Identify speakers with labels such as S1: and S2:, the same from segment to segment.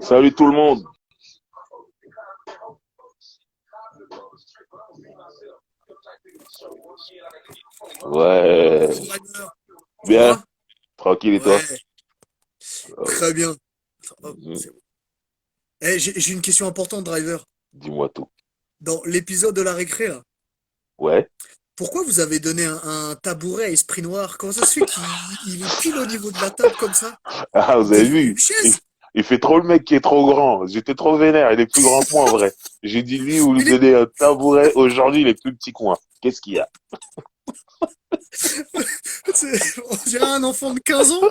S1: Salut tout le monde. Ouais,
S2: Salut Rainer, ça
S1: bien,
S2: va?
S1: tranquille et toi?
S2: Ouais, très bien. Hop,
S1: Mhm.
S2: c'est bon. J'ai une question importante, Driver.
S1: Dis-moi tout.
S2: Dans l'épisode de la récré, là,
S1: Ouais.
S2: pourquoi vous avez donné un tabouret à Esprit Noir? Comment ça se fait qu'il est pile au niveau de la table comme ça?
S1: Ah, vous avez
S2: Donnez-lui une
S1: vu? Il,
S2: chaise!
S1: il fait trop le mec qui est trop grand. J'étais trop vénère. Il est plus grand que moi en vrai. J'ai dit lui, vous lui
S2: Il est...
S1: donnez un tabouret. Aujourd'hui, il est plus petit que moi. Qu'est-ce qu'il y a?
S2: On dirait un enfant de 15 ans.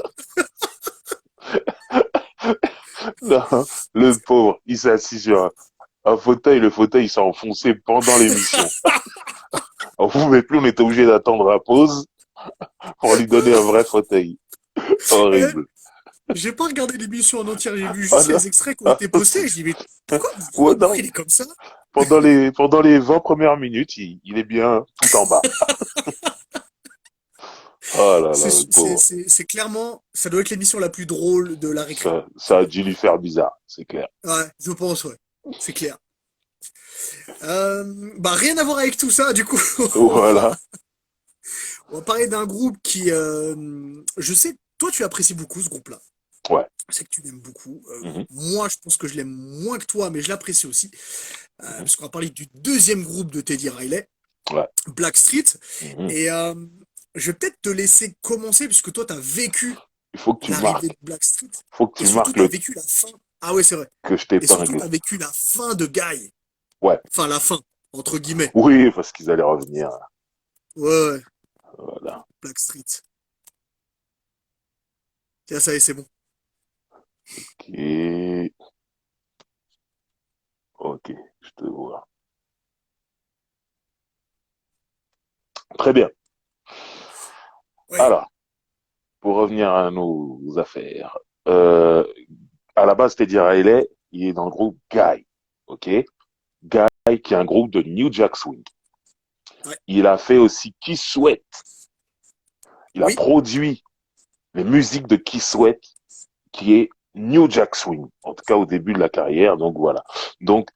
S1: Non, le pauvre, il s'est assis sur un fauteuil. Le fauteuil, il s'est enfoncé pendant l'émission. On pouvait plus, on était obligé d'attendre la pause pour lui donner un vrai fauteuil.
S2: Eh,
S1: Horrible.
S2: j'ai pas regardé l'émission en entière, j'ai vu
S1: Oh
S2: juste
S1: non.
S2: les extraits qui ont
S1: Ah,
S2: été postés. Je dis, mais
S1: ouais,
S2: pourquoi
S1: non.
S2: il est comme ça?
S1: Pendant les 20 premières minutes, il est bien tout en bas. Oh là là, le pauvre.
S2: C'est clairement, ça doit être l'émission la plus drôle de la récré.
S1: Ça a dû lui faire bizarre, c'est clair.
S2: Ouais, je pense, ouais. C'est clair. Bah, rien à voir avec tout ça, du coup.
S1: Voilà.
S2: On va parler d'un groupe qui, je sais, toi, tu apprécies beaucoup ce groupe-là.
S1: Ouais.
S2: Je sais que tu l'aimes beaucoup.
S1: Mhm,
S2: Moi, je pense que je l'aime moins que toi, mais je l'apprécie aussi.
S1: mhm.
S2: Parce qu'on va parler du deuxième groupe de Teddy Riley,
S1: Ouais.
S2: Blackstreet.
S1: Mhm.
S2: Et je vais peut-être te laisser commencer, puisque toi, tu as vécu
S1: Il faut que tu
S2: l'arrivée
S1: marques.
S2: de Blackstreet.
S1: Faut que
S2: Et
S1: tu
S2: surtout,
S1: marques
S2: tu as
S1: le
S2: vécu la fin. Ah ouais, c'est vrai.
S1: que je
S2: Et surtout, tu
S1: t'épingle.
S2: as vécu la fin de Guy.
S1: Ouais.
S2: Enfin, la fin, entre guillemets.
S1: Oui, parce qu'ils allaient revenir.
S2: Ouais, ouais,
S1: Voilà.
S2: Blackstreet. Tiens, ça y est, c'est bon.
S1: Ok. Ok. Je te vois. Très bien.
S2: Ouais,
S1: Alors, pour revenir à nos affaires. Euh, à la base, Teddy Riley, il est dans le groupe Guy. Ok. Guy, qui est un groupe de New Jack Swing.
S2: ouais.
S1: Il a fait aussi Kiss Sweat. Il a
S2: Oui,
S1: produit les musiques de Keith Sweat, qui est New Jack Swing, en tout cas au début de la carrière. Donc voilà. Donc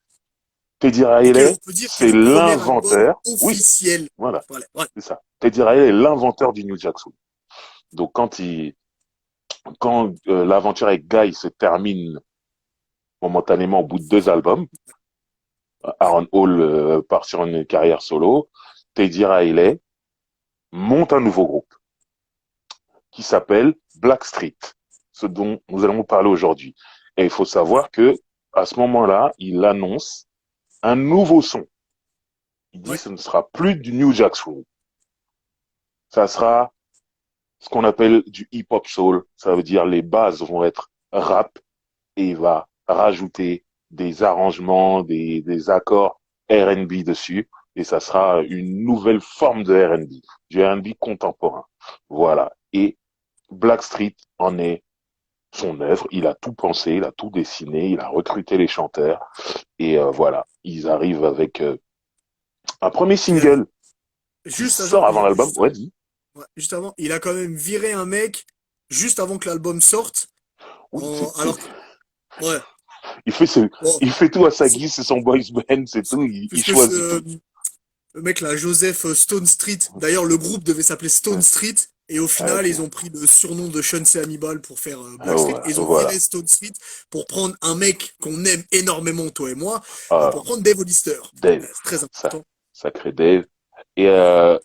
S1: Teddy
S2: et que
S1: Riley,
S2: on peut dire que c'est
S1: c'est
S2: le premier album
S1: l'inventeur. Oui,
S2: officiel.
S1: voilà,
S2: Voilà, ouais,
S1: c'est ça. Teddy Riley est l'inventeur du New Jack Swing. Donc quand l'aventure avec Guy se termine momentanément au bout de deux albums,
S2: ouais.
S1: Aaron Hall part sur une carrière solo. Teddy Riley monte un nouveau groupe qui s'appelle Blackstreet, ce dont nous allons parler aujourd'hui. Et il faut savoir que à ce moment-là, il annonce un nouveau son. Il dit
S2: Ouais.
S1: que ce ne sera plus du New Jack Swing. Ça sera ce qu'on appelle du hip-hop soul. Ça veut dire les bases vont être rap et il va rajouter des arrangements, des accords R&B dessus. Et ça sera une nouvelle forme de R&B, du R&B contemporain. Voilà. Et Blackstreet en est son œuvre. Il a tout pensé, il a tout dessiné, il a recruté les chanteurs. Et voilà, ils arrivent avec un premier
S2: Il a
S1: single qui
S2: juste,
S1: sort avant l'album.
S2: juste,
S1: Ouais, dis.
S2: ouais, juste avant, il a quand même viré un mec juste avant que l'album sorte.
S1: Oui,
S2: Alors, ouais,
S1: il fait
S2: bon,
S1: il fait tout à sa
S2: c'est-
S1: guise, c'est son boys band, c'est tout, il
S2: puisque c'est,
S1: choisit tout.
S2: le mec là, Joseph Stone Street. D'ailleurs, le groupe devait s'appeler Stone
S1: Ouais.
S2: Street. Et au final,
S1: Ok.
S2: ils ont pris le surnom de Sean C. Hannibal pour faire Black Street.
S1: Voilà,
S2: Et ils ont
S1: voilà.
S2: viré Stone Street pour prendre un mec qu'on aime énormément, toi et moi, pour
S1: Alors,
S2: prendre Dave Hollister.
S1: Dave,
S2: C'est très
S1: ça,
S2: important.
S1: sacré Dave. Et
S2: Ouais,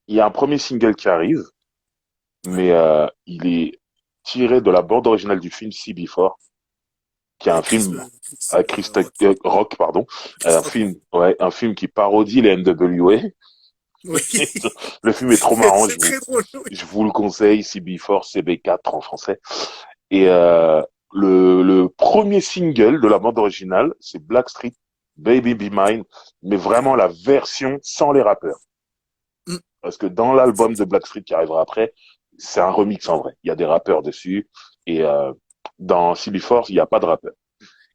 S1: il y a un premier single qui arrive,
S2: ouais.
S1: mais il est tiré de la bande originale du film CB4, qui est un
S2: Avec
S1: film avec
S2: Rock.
S1: Rock, pardon,
S2: Chris Rock, ouais.
S1: un film qui parodie les NWA.
S2: Oui,
S1: Le film est trop marrant,
S2: c'est très drôle. Oui.
S1: je vous le conseille, CB4, CB4 en français. Et le premier single de la bande originale, c'est Blackstreet, Baby Be Mine, mais vraiment la version sans les rappeurs.
S2: Mm,
S1: Parce que dans l'album
S2: exact.
S1: de Blackstreet qui arrivera après, c'est un remix en vrai. Il y a des rappeurs dessus. Et dans CB4, il n'y a pas de rappeur.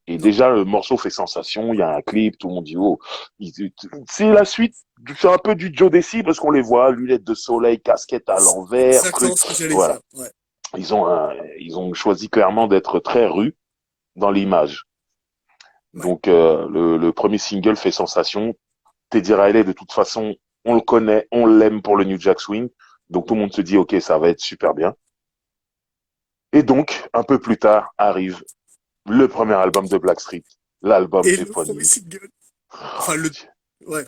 S1: Et
S2: Non.
S1: déjà, le morceau fait sensation, il y a un clip, tout le monde dit, oh, c'est la suite, c'est un peu du Joe Desi, parce qu'on les voit, lunettes de soleil, casquette à
S2: C'est
S1: l'envers,
S2: exactement
S1: truc,
S2: ce que j'allais
S1: voilà.
S2: dire. Ouais.
S1: Ils ont choisi clairement d'être très rue, dans l'image.
S2: Ouais.
S1: Donc le premier single fait sensation. Teddy Riley, de toute façon, on le connaît, on l'aime pour le New Jack Swing. Donc tout le monde se dit, ok, ça va être super bien. Et donc, un peu plus tard, arrive le premier album de Blackstreet, l'album
S2: Et le premier
S1: éponyme.
S2: single.
S1: Oh,
S2: Enfin,
S1: mon Dieu.
S2: ouais.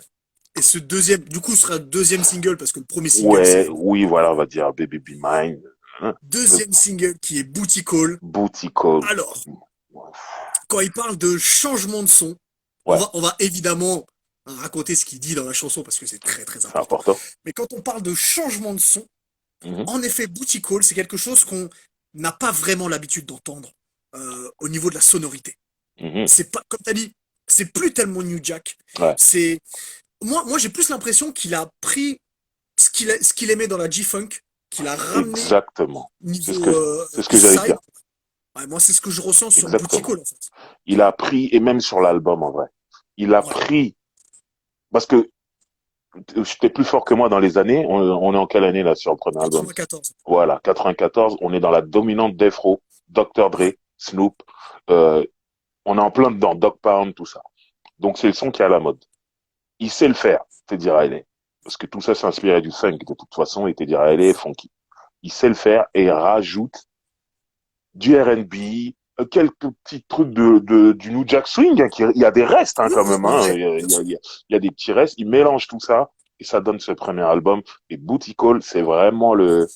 S2: Et ce deuxième, du coup, sera le deuxième single parce que le premier single,
S1: Ouais,
S2: c'est
S1: oui, voilà, on va dire Baby Be Mine. Hein, le
S2: deuxième single qui est Booty Call.
S1: Booty Call.
S2: Alors, quand il parle de changement de son,
S1: Ouais,
S2: on va évidemment raconter ce qu'il dit dans la chanson parce que c'est très très
S1: c'est
S2: important.
S1: important.
S2: Mais quand on parle de changement de son,
S1: Mhm,
S2: en effet, Booty Call, c'est quelque chose qu'on n'a pas vraiment l'habitude d'entendre au niveau de la sonorité.
S1: mhm,
S2: C'est pas, comme tu as dit, c'est plus tellement New Jack.
S1: ouais,
S2: C'est moi j'ai plus l'impression qu'il a pris ce qu'il aimait dans la G-Funk, qu'il a ramené
S1: exactement.
S2: niveau
S1: C'est ce que j'allais
S2: Eastside.
S1: dire.
S2: Ouais, moi, c'est ce que je ressens sur Booty
S1: Exactement.
S2: Call, en fait.
S1: Il a pris, et même sur l'album en vrai, il a
S2: Ouais,
S1: pris, parce que j'étais plus fort que moi dans les années, on est en quelle année là sur le premier album?
S2: 94.
S1: Voilà, 94, on est dans la dominante Death Row, Dr.
S2: Ouais,
S1: Dre, Snoop, euh, on est en plein dedans, Dog Pound, tout ça. Donc c'est le son qui est à la mode. Il sait le faire, Teddy Riley. Parce que tout ça s'inspirait du funk de toute façon, et Teddy Riley est funky. Il sait le faire et rajoute du R&B, quelques petits trucs du New Jack Swing, hein, il y a des restes hein,
S2: oui,
S1: quand même,
S2: en
S1: hein,
S2: vrai, bien sûr.
S1: il y a des petits restes, il mélange tout ça et ça donne ce premier album. Et Booty Call, c'est vraiment le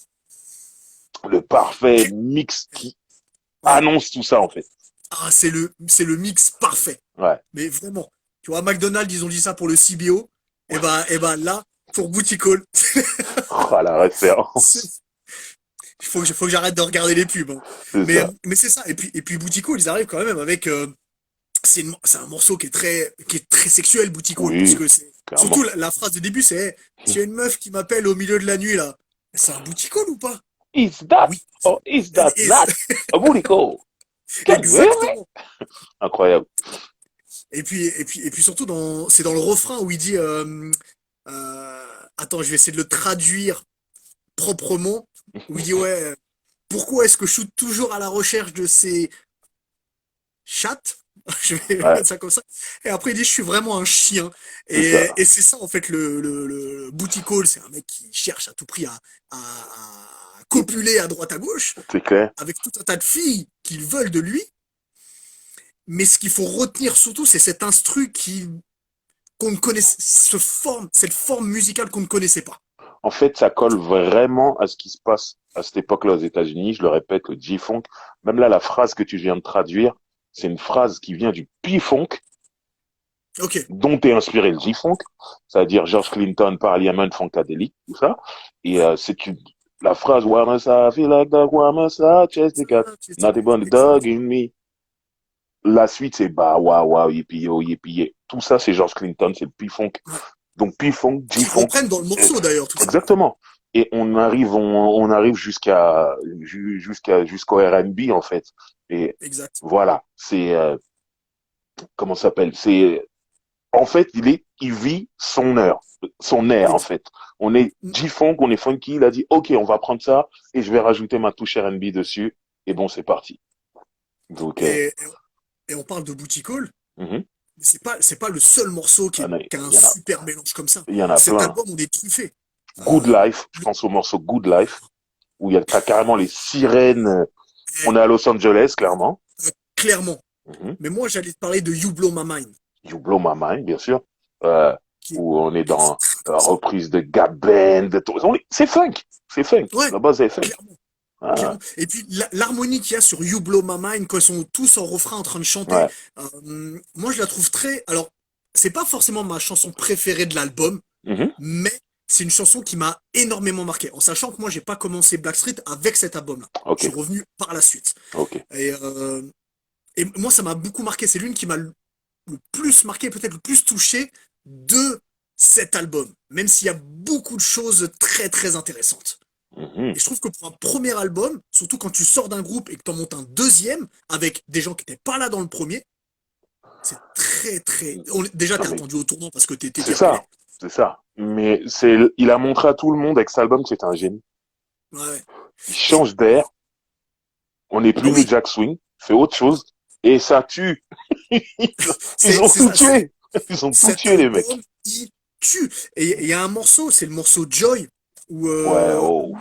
S1: parfait
S2: Quel-
S1: mix qui
S2: Ouais.
S1: annonce tout ça en fait.
S2: Ah, c'est le mix parfait.
S1: Ouais.
S2: Mais vraiment. Tu vois, McDonald's, ils ont dit ça pour le CBO. Et ben là, pour Booty Call,
S1: Oh, la référence.
S2: c'est- faut que j'arrête de regarder les pubs, hein.
S1: C'est ça.
S2: Mais c'est ça. Et puis Booty Call, ils arrivent quand même avec, c'est un morceau qui est très sexuel, Booty Call, parce
S1: Oui,
S2: que c'est, surtout
S1: clairement.
S2: la phrase de début, c'est, hey, s'il y a une meuf qui m'appelle au milieu de la nuit, là, c'est un Booty Call ou pas?
S1: Is that
S2: Oui.
S1: or is
S2: Et-
S1: that not a booty call? Can you hear me?
S2: Exactement.
S1: Incroyable.
S2: Et puis surtout c'est dans le refrain où il dit, attends, je vais essayer de le traduire proprement, où il dit, ouais, pourquoi est-ce que je suis toujours à la recherche de ces chattes? Je vais
S1: Ouais,
S2: mettre ça comme ça. Et après, il dit, je suis vraiment un chien.
S1: c'est ça.
S2: Et c'est ça, en fait, le booty call. C'est un mec qui cherche à tout prix à copuler à droite à gauche,
S1: C'est clair.
S2: avec tout un tas de filles qui veulent de lui. Mais ce qu'il faut retenir surtout, c'est cet instru qu'on ne connaissait, cette forme musicale qu'on ne connaissait pas.
S1: En fait, ça colle vraiment à ce qui se passe à cette époque-là aux États-Unis. Je le répète, le G-Funk. Même là, la phrase que tu viens de traduire, c'est une phrase qui vient du P-Funk,
S2: Ok.
S1: dont est inspiré le G-Funk, c'est-à-dire George Clinton, Parliament, Funkadelic, tout ça. Et
S2: Ouais.
S1: la phrase Wamasa, feel like dog, Wamasa, chest the cat, not even the dog
S2: Exact.
S1: in me. La suite, c'est bah, waouh, waouh, yippee, yo, yippee, yeah. Tout ça, c'est George Clinton, c'est le P-Funk.
S2: Ouais.
S1: Donc P-Funk,
S2: Qui
S1: G-Funk,
S2: reprennent dans le morceau d'ailleurs, tout ça.
S1: exactement. Et on arrive jusqu'au R&B en fait. Et
S2: Exact.
S1: voilà, c'est comment ça s'appelle. C'est en fait il vit son air en
S2: Ex-
S1: fait. On est G-Funk, on est funky. Il a dit ok, on va prendre ça et je vais rajouter ma touche R&B dessus. Et bon, c'est parti. Donc
S2: Et, et on parle de Booty Call,
S1: mhm.
S2: mais c'est pas le seul morceau qui a un
S1: Il y en a,
S2: super mélange comme ça.
S1: il y en a
S2: Cet
S1: plein.
S2: album, on est truffé.
S1: Good
S2: Euh,
S1: Life, je pense au morceau Good Life où il y a t'as carrément les sirènes. On
S2: et,
S1: est à Los Angeles clairement.
S2: clairement.
S1: Mhm.
S2: Mais moi, j'allais te parler de You Blow My Mind,
S1: You Blow My Mind, bien sûr, euh,
S2: qui est,
S1: où on est
S2: qui est
S1: dans
S2: très
S1: la
S2: puissant.
S1: reprise de Gap Band, c'est funk, c'est funk,
S2: Ouais,
S1: la base est funk.
S2: clairement.
S1: Ah,
S2: Clairement. Et puis l'harmonie qu'il y a sur You Blow My Mind, quand ils sont tous en refrain en train de chanter,
S1: ouais.
S2: moi je la trouve très. Alors, c'est pas forcément ma chanson préférée de l'album,
S1: Mhm.
S2: mais c'est une chanson qui m'a énormément marqué. En sachant que moi j'ai pas commencé Blackstreet avec cet album-là. Je
S1: Ok,
S2: suis revenu par la suite.
S1: ok.
S2: Et, euh, et moi ça m'a beaucoup marqué. C'est l'une qui m'a le plus marqué, peut-être le plus touché de cet album. Même s'il y a beaucoup de choses très très intéressantes.
S1: Mhm.
S2: Et je trouve que pour un premier album, surtout quand tu sors d'un groupe et que tu en montes un deuxième avec des gens qui n'étaient pas là dans le premier, c'est très très. Déjà,
S1: Non
S2: t'es
S1: mais
S2: attendu au tournant parce que t'es
S1: c'est
S2: Teddy
S1: ça,
S2: Riley.
S1: c'est ça. Mais il a montré à tout le monde avec cet album que c'était un génie.
S2: Ouais.
S1: Il
S2: Et
S1: change d'air, on n'est plus New
S2: oui,
S1: Jack Swing, fait autre chose. Et ça tue. Ils ont
S2: C'est
S1: tout
S2: ça.
S1: tué. Ils ont tout
S2: Cet
S1: tué, les mecs.
S2: album, il tue. Et il y a un morceau, c'est le morceau Joy, où,
S1: Ouais, oh.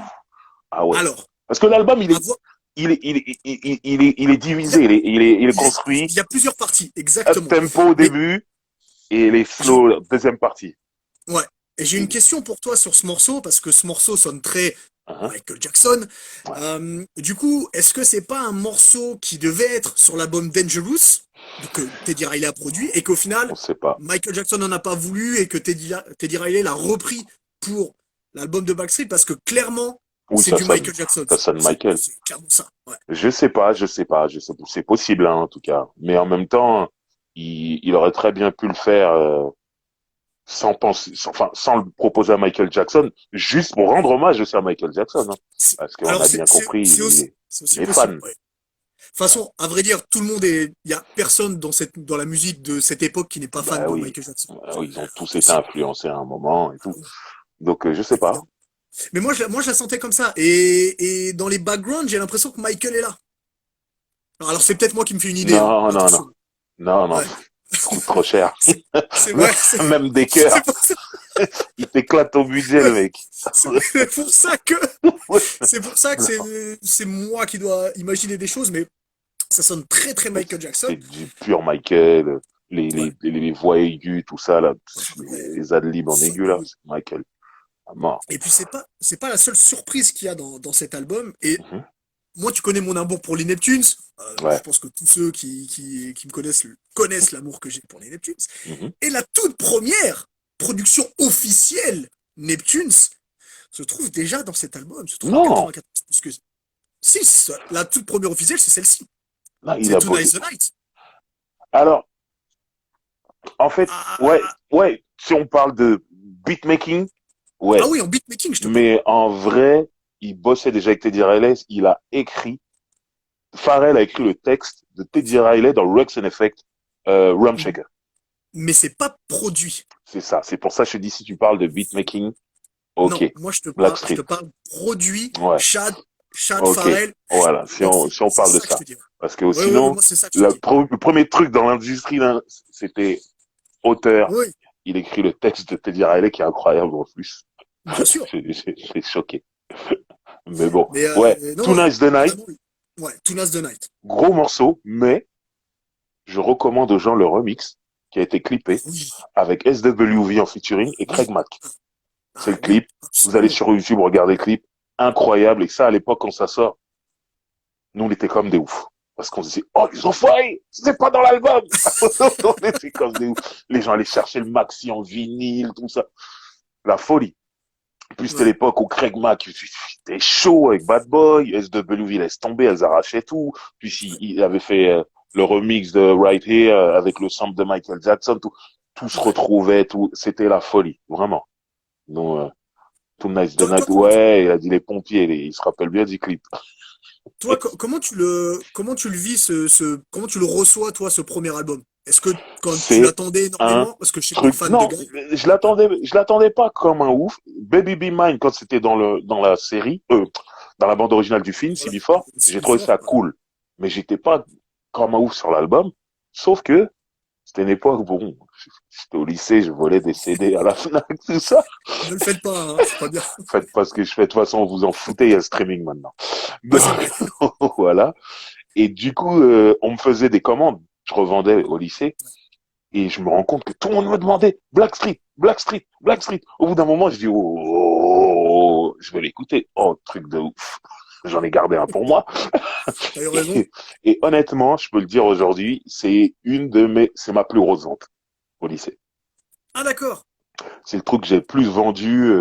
S1: Ah ouais.
S2: alors,
S1: Parce que l'album,
S2: à voir,
S1: il est
S2: il y a,
S1: divisé, il est
S2: il
S1: construit
S2: y a plusieurs parties,
S1: up
S2: exactement.
S1: tempo au
S2: Mais
S1: début et les
S2: j'ai,
S1: slow deuxième partie.
S2: ouais. Et j'ai une
S1: Et-
S2: question pour toi sur ce morceau, parce que ce morceau sonne très
S1: hein,
S2: Michael Jackson.
S1: ouais,
S2: Du coup, est-ce que c'est pas un morceau qui devait être sur l'album Dangerous, que Teddy Riley a produit, et qu'au
S1: on
S2: final,
S1: sait pas.
S2: Michael Jackson n'en a pas voulu, et que Teddy Riley l'a repris pour l'album de Backstreet, parce que clairement,
S1: Oui,
S2: c'est
S1: ça
S2: du
S1: sonne,
S2: Michael Jackson.
S1: ça sonne Michael.
S2: C'est clairement ça. Ouais.
S1: Je sais pas. C'est possible, hein, en tout cas. Mais en même temps, il aurait très bien pu le faire sans penser, enfin, sans le proposer à Michael Jackson, juste pour rendre hommage aussi à Michael Jackson, hein. Parce qu'on
S2: Alors,
S1: a bien compris,
S2: c'est
S1: il
S2: aussi
S1: est
S2: possible.
S1: fan.
S2: Ouais. De toute façon, à vrai dire, tout le monde est. Il y a personne dans la musique de cette époque qui n'est pas fan
S1: Bah
S2: de
S1: oui,
S2: Michael Jackson.
S1: bah oui, ils ont tous été
S2: Impossible.
S1: influencés à un moment et
S2: Ah
S1: tout.
S2: oui,
S1: Donc, je sais pas.
S2: évidemment. Mais moi, je la sentais comme ça. Et dans les backgrounds, j'ai l'impression que Michael est là. Alors, c'est peut-être moi qui me fais une idée, hein.
S1: Non, non, non.
S2: Attention.
S1: Non, non,
S2: Ouais.
S1: ça coûte trop cher.
S2: C'est
S1: Même,
S2: ouais,
S1: même des
S2: c'est
S1: cœurs.
S2: pour ça,
S1: Il t'éclate au budget,
S2: ouais,
S1: le mec.
S2: c'est pour ça que c'est pour ça que c'est moi qui dois imaginer des choses, mais ça sonne très très Michael
S1: C'est
S2: Jackson.
S1: du pur Michael.
S2: Ouais,
S1: Les voix aiguës, tout ça, là.
S2: ouais,
S1: Les adlibs en aigu, là.
S2: fabuleux.
S1: C'est Michael. À mort.
S2: Et puis c'est pas la seule surprise qu'il y a dans cet album. Et
S1: Mhm.
S2: moi, tu connais mon amour pour les Neptunes. Je
S1: Ouais.
S2: pense que tous ceux qui me connaissent connaissent l'amour que j'ai pour les Neptunes.
S1: Mhm.
S2: Et la toute première production officielle Neptunes se trouve déjà dans cet album, se trouve en
S1: Non.
S2: 94. Parce que si, la toute première officielle, c'est celle-ci.
S1: Non, il
S2: C'est
S1: a
S2: Tonight's
S1: bossé.
S2: the Night.
S1: Alors, en fait, ouais,
S2: Ah,
S1: ouais, si on parle de beatmaking,
S2: ah
S1: ouais.
S2: oui, en beatmaking, je te parle.
S1: Mais en vrai, il bossait déjà avec Teddy Riley. Il a écrit, Pharrell a écrit le texte de Teddy Riley dans Rex and Effect, Rum Shaker.
S2: Mais c'est pas produit.
S1: C'est ça. C'est pour ça que je te dis, si tu parles de beatmaking, ok.
S2: Non, moi je
S1: Blackstreet.
S2: te parle produit,
S1: Ouais.
S2: Chad
S1: Ok.
S2: Farrell,
S1: Voilà. Si on,
S2: Backstreet.
S1: si on
S2: C'est
S1: parle de
S2: ça que je
S1: ça.
S2: te dis.
S1: Parce que
S2: Oui, oui, oui,
S1: sinon,
S2: moi c'est ça que je te dis.
S1: le premier truc dans l'industrie, là, c'était auteur.
S2: Oui,
S1: Il écrit le texte de Teddy Riley qui est incroyable en plus.
S2: bien sûr.
S1: J'ai choqué. Mais bon.
S2: Mais
S1: Ouais.
S2: non, non,
S1: Tonight's the Night.
S2: vraiment, ouais, Tonight's the Night.
S1: Gros morceau, mais je recommande aux gens le remix qui a été
S2: Ah
S1: clippé
S2: oui,
S1: avec SWV en featuring
S2: ah
S1: et Craig
S2: oui,
S1: Mack. C'est
S2: ah
S1: le
S2: oui,
S1: clip. Vous allez
S2: absolument.
S1: sur YouTube, regardez le clip. Incroyable. Et ça, à l'époque, quand ça sort, nous, on était comme des oufs. Parce qu'on se disait, oh, ils ont foiré! C'est pas dans l'album! On était comme des oufs. Les gens allaient chercher le maxi en vinyle, tout ça. La folie. Puis c'était
S2: Ouais,
S1: l'époque où Craig Mack était chaud avec Bad Boy, SWV laisse tomber, elles arrachaient tout. Puis il avait fait le remix de Right Here avec le sample de Michael Jackson, tout se
S2: ouais.
S1: retrouvait, tout, c'était la folie, vraiment. Donc, tout Nice the
S2: Toi,
S1: Night, ouais, il a dit les pompiers, il se rappelle bien du clip.
S2: comment tu le vis comment tu le reçois toi ce premier album? Est-ce que quand tu
S1: C'est
S2: l'attendais
S1: un
S2: énormément, parce que je sais que t'es
S1: truc,
S2: fan de
S1: non,
S2: Guy.
S1: je l'attendais pas comme un ouf. Baby Be Mine, quand c'était dans la série, dans la bande originale du film,
S2: Voilà,
S1: CB4, j'ai
S2: c'est
S1: trouvé
S2: fort.
S1: ça cool. Mais j'étais pas comme un ouf sur l'album. Sauf que c'était une époque, bon, j'étais au lycée, je volais des CD à la Fnac, tout ça.
S2: Ne le faites pas, hein, c'est pas bien.
S1: Faites pas ce que je fais, de toute façon, vous en foutez, il y a le streaming maintenant.
S2: Ouais,
S1: Donc,
S2: c'est vrai.
S1: voilà. Et du coup, on me faisait des commandes. Je revendais au lycée. Et je me rends compte que tout le monde me demandait Blackstreet, Blackstreet, Blackstreet. Au bout d'un moment, je dis, oh, je vais l'écouter. Oh, truc de ouf. J'en ai gardé un pour moi.
S2: T'as eu raison.
S1: Et, et honnêtement, je peux le dire aujourd'hui, c'est ma plus grosse vente au lycée.
S2: Ah d'accord.
S1: C'est le truc que j'ai le plus vendu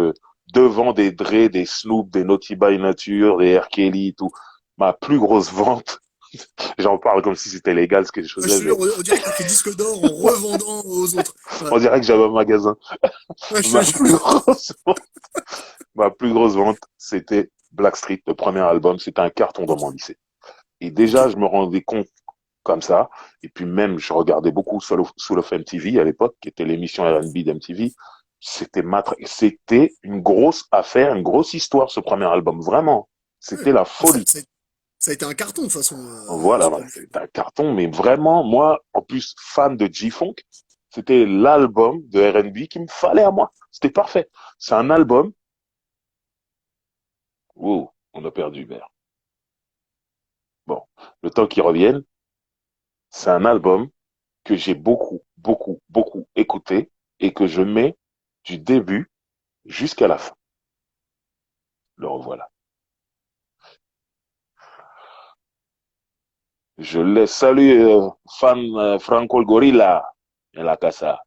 S1: devant des Dre, des Snoop, des Naughty by Nature, des R. Kelly, tout. Ma plus grosse vente, j'en parle comme si c'était légal ce que je
S2: Ouais, je
S1: faisais,
S2: te
S1: mais
S2: jure, on dirait que t'as fait disque d'or en revendant aux autres. Ouais,
S1: on dirait que j'avais un magasin.
S2: ouais, je te
S1: Ma plus
S2: jure.
S1: grosse Ma plus grosse vente, c'était Blackstreet, le premier album. C'était un carton dans
S2: Ok,
S1: mon lycée. Et
S2: ok.
S1: déjà, je me rendais compte comme ça. Et puis même, je regardais beaucoup Soul of MTV à l'époque, qui était l'émission R&B d'MTV. C'était une grosse affaire, une grosse histoire, ce premier album. Vraiment.
S2: Ouais.
S1: C'était la
S2: Ah,
S1: folie.
S2: Ça a été un carton, de toute façon,
S1: Voilà,
S2: ce
S1: bah,
S2: premier.
S1: c'est un carton, mais vraiment, moi, en plus, fan de G-Funk, c'était l'album de R&B qu'il me fallait à moi. C'était parfait. C'est un album. Wow, on a perdu Hubert. Bon, le temps qu'il revienne, c'est un album que j'ai beaucoup, beaucoup, beaucoup écouté et que je mets du début jusqu'à la fin. Le revoilà. Je laisse saluer fan Franco el Gorilla et la casa.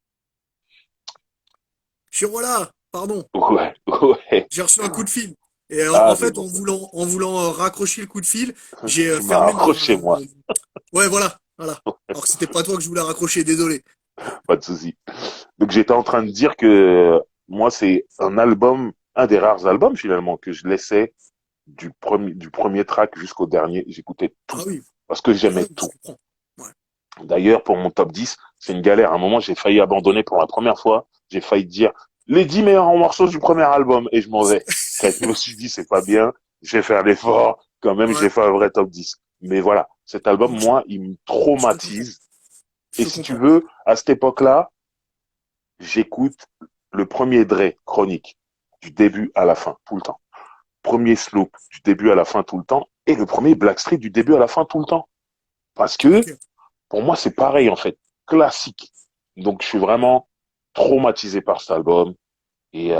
S2: Chirola, pardon,
S1: Ouais, ouais.
S2: j'ai reçu un coup de fil. Et
S1: Ah,
S2: en
S1: c'est
S2: fait,
S1: bon.
S2: en voulant raccrocher le coup de fil, j'ai
S1: Tu m'as
S2: fermé
S1: accroché, moi.
S2: Ouais, voilà, voilà. Alors que c'était pas toi que je voulais raccrocher, désolé.
S1: Pas de souci. Donc, j'étais en train de dire que moi, c'est un album, un des rares albums, finalement, que je laissais du premier track jusqu'au dernier. J'écoutais tout.
S2: Ah oui,
S1: Parce que
S2: ah
S1: j'aimais
S2: oui, je
S1: tout.
S2: comprends. Ouais.
S1: D'ailleurs, pour mon top 10, c'est une galère. À un moment, j'ai failli abandonner pour la première fois. J'ai failli dire les 10 meilleurs morceaux du premier album et je m'en vais. Quand je me suis dit, c'est pas bien, je vais faire l'effort. Quand même,
S2: Ouais,
S1: j'ai fait un vrai top 10. Mais voilà, cet album,
S2: non,
S1: moi, il me
S2: je te comprends.
S1: traumatise.
S2: Je
S1: Et
S2: te
S1: si tu
S2: comprends.
S1: veux, à cette époque-là, j'écoute le premier Dre, Chronique, du début à la fin, tout le temps. Premier Snoop, du début à la fin, tout le temps. Et le premier Blackstreet, du début à la fin, tout le temps. Parce que,
S2: Ok.
S1: pour moi, c'est pareil, en fait. Classique. Donc, je suis vraiment traumatisé par cet album. Et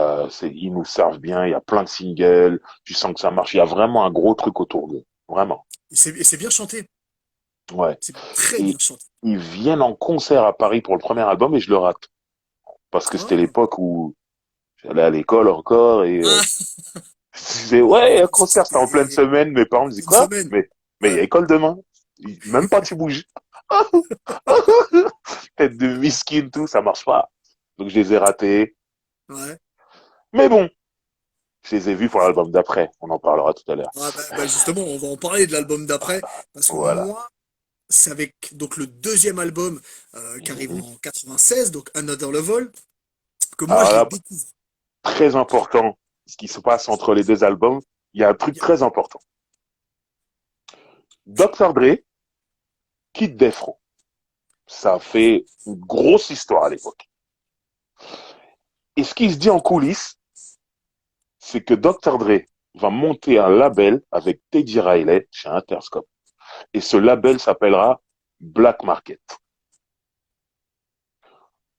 S1: ils nous servent bien. Il y a plein de singles. Tu sens que ça marche. Il y a vraiment un gros truc autour d'eux. Vraiment.
S2: Et c'est bien chanté.
S1: Ouais.
S2: C'est très bien
S1: Et
S2: chanté.
S1: ils viennent en concert à Paris pour le premier album et je le rate. Parce que c'était
S2: Ah,
S1: l'époque où j'allais à l'école encore et
S2: ah,
S1: je disais, ouais, un
S2: ça,
S1: concert, c'était en pleine
S2: c'était
S1: semaine. Mes parents me disaient,
S2: une
S1: quoi?
S2: semaine.
S1: Mais il y
S2: Ouais,
S1: a école demain. Même pas tu bouges. Tête de miskin, tout, ça marche pas. Donc je les ai ratés.
S2: ouais.
S1: Mais bon, je les ai vus pour l'album d'après. On en parlera tout à l'heure.
S2: Ah, justement, on va en parler de l'album d'après, parce que
S1: Voilà.
S2: moi, c'est avec donc le deuxième album qui arrive
S1: Mhm.
S2: en 96, donc Another Level, que moi
S1: Alors
S2: je les
S1: là,
S2: découvre.
S1: très important, ce qui se passe entre les deux albums, il y a un truc très important. Dr. Dre quitte Death Row. Ça fait une grosse histoire à l'époque. Et ce qui se dit en coulisses, c'est que Dr. Dre va monter un label avec Teddy Riley chez Interscope. Et ce label s'appellera Black Market.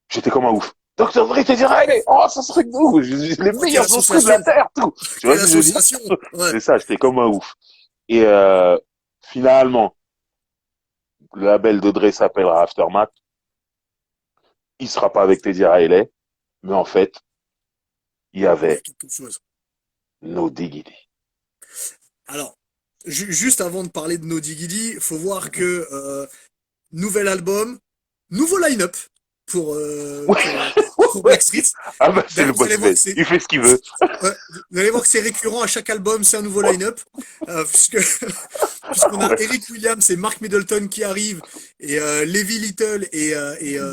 S1: J'étais comme un ouf. Dr. Dre, Teddy Riley, oh, ça serait de ouf. Les
S2: Oh, quelle
S1: meilleurs instruments de la
S2: association!
S1: Terre, tout. Tu vois
S2: Quelle
S1: ce que je veux dire?
S2: association! Ouais,
S1: C'est ça, j'étais comme un ouf. Et finalement, le label de Dre s'appellera Aftermath. Il sera pas avec Teddy Riley, mais en fait, il y
S2: il y a
S1: avait
S2: quelque chose.
S1: No Diggity.
S2: Alors, juste avant de parler de No Diggity, faut voir
S1: Mhm.
S2: que nouvel album, nouveau line-up pour,
S1: Ouais,
S2: pour
S1: ouais.
S2: Blackstreet.
S1: Ah bah c'est le
S2: D'ailleurs, vous allez
S1: boss
S2: voir
S1: man.
S2: que c'est
S1: Il fait ce qu'il veut.
S2: ouais, vous allez voir que c'est récurrent à chaque album, c'est un nouveau line-up, puisque puisqu'on a
S1: Ouais.
S2: Eric Williams et Mark Middleton qui arrivent, et Levi Little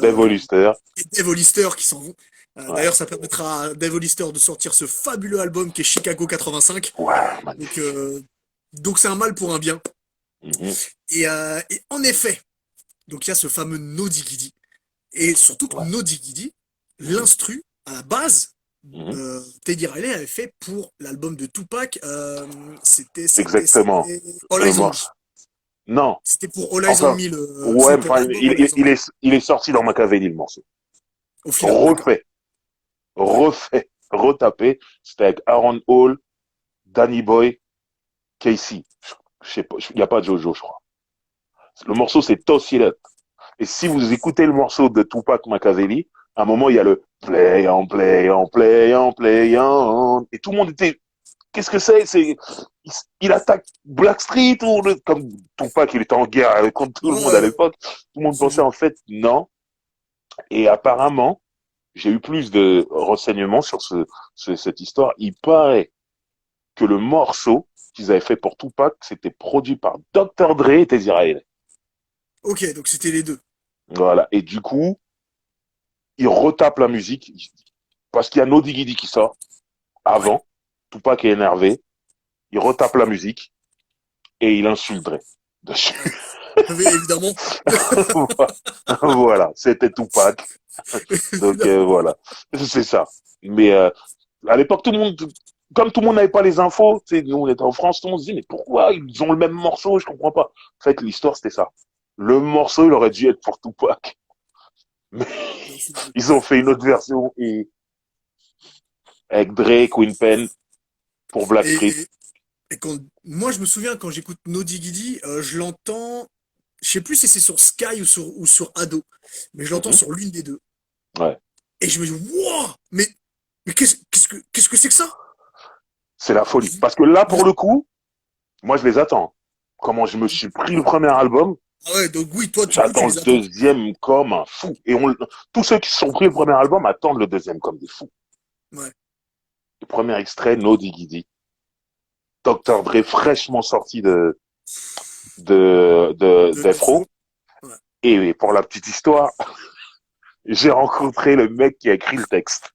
S1: Dave Hollister.
S2: et Dave Hollister qui s'en vont.
S1: Ouais.
S2: D'ailleurs, ça permettra à Dave Hollister de sortir ce fabuleux album qui est Chicago 85.
S1: Ouais,
S2: Donc,
S1: magnifique.
S2: euh, donc c'est un mal pour un bien.
S1: Mhm.
S2: Et en effet, donc il y a ce fameux No Diggity. Et surtout que
S1: Ouais.
S2: No Diggity,
S1: Mhm.
S2: l'instru, à la base,
S1: Mhm.
S2: Teddy Riley avait fait pour l'album de Tupac,
S1: Exactement.
S2: c'était All
S1: Le
S2: Eyes on Me.
S1: morse. Non.
S2: C'était pour All Eyes on
S1: Enfin,
S2: Me,
S1: ouais,
S2: c'était pour
S1: enfin,
S2: l'album All Eyes on Me.
S1: il est sorti dans Machiavelli, le morceau.
S2: Au final, d'accord.
S1: Refait,
S2: Ouais.
S1: refait, retapé. C'était avec Aaron Hall, Danny Boy, Casey. Je sais pas, il n'y a pas Jojo, je crois. Le morceau, c'est Toss It Up. Et si vous écoutez le morceau de Tupac Machiavelli, à un moment, il y a le play on, play on, play on, play on. Et tout le monde était, qu'est-ce que c'est? Il attaque Blackstreet ou comme Tupac, il était en guerre contre tout le monde à
S2: Ouais.
S1: l'époque. Tout le monde pensait en fait non. Et apparemment, j'ai eu plus de renseignements sur cette histoire. Il paraît que le morceau qu'ils avaient fait pour Tupac, c'était produit par Dr. Dre et Teddy Riley.
S2: Ok, donc c'était les deux.
S1: Voilà. Et du coup, ils retapent la musique parce qu'il y a No Diggity qui sort
S2: Ouais.
S1: avant. Tupac est énervé. Il retape la musique. et il insulte Dre dessus.
S2: Ouais. Oui, évidemment.
S1: Voilà, c'était Tupac. Donc
S2: Évidemment.
S1: voilà, c'est ça. Mais à l'époque, comme tout le monde n'avait pas les infos, tu sais, nous on était en France, tout le monde se dit mais pourquoi ils ont le même morceau, je comprends pas. En fait, l'histoire c'était ça. Le morceau, il aurait dû être pour Tupac, mais
S2: Non, c'est vrai.
S1: ils ont
S2: Ouais.
S1: fait une autre version et avec Drake, Queen Pen pour Blackstreet.
S2: Et, et quand, moi, je me souviens quand j'écoute No Diggity, je l'entends, je sais plus si c'est sur Sky ou sur Ado, mais je l'entends
S1: Mhm.
S2: sur l'une des deux.
S1: Ouais,
S2: Et je me dis, wow, mais qu'est-ce que c'est que ça?
S1: c'est la folie. Parce que là, pour le coup, moi je les attends. Comment je me suis pris le premier album,
S2: Ah ouais, donc oui, toi, du coup, tu
S1: j'attends le
S2: les attends.
S1: deuxième comme un fou. Et tous ceux qui se sont pris le premier album attendent le deuxième comme des fous.
S2: Ouais,
S1: Le premier extrait, No Diggity. Dr. Dre fraîchement sorti
S2: de
S1: d'Afro.
S2: Afro. Ouais.
S1: Et pour la petite histoire, j'ai rencontré le mec qui a écrit le texte.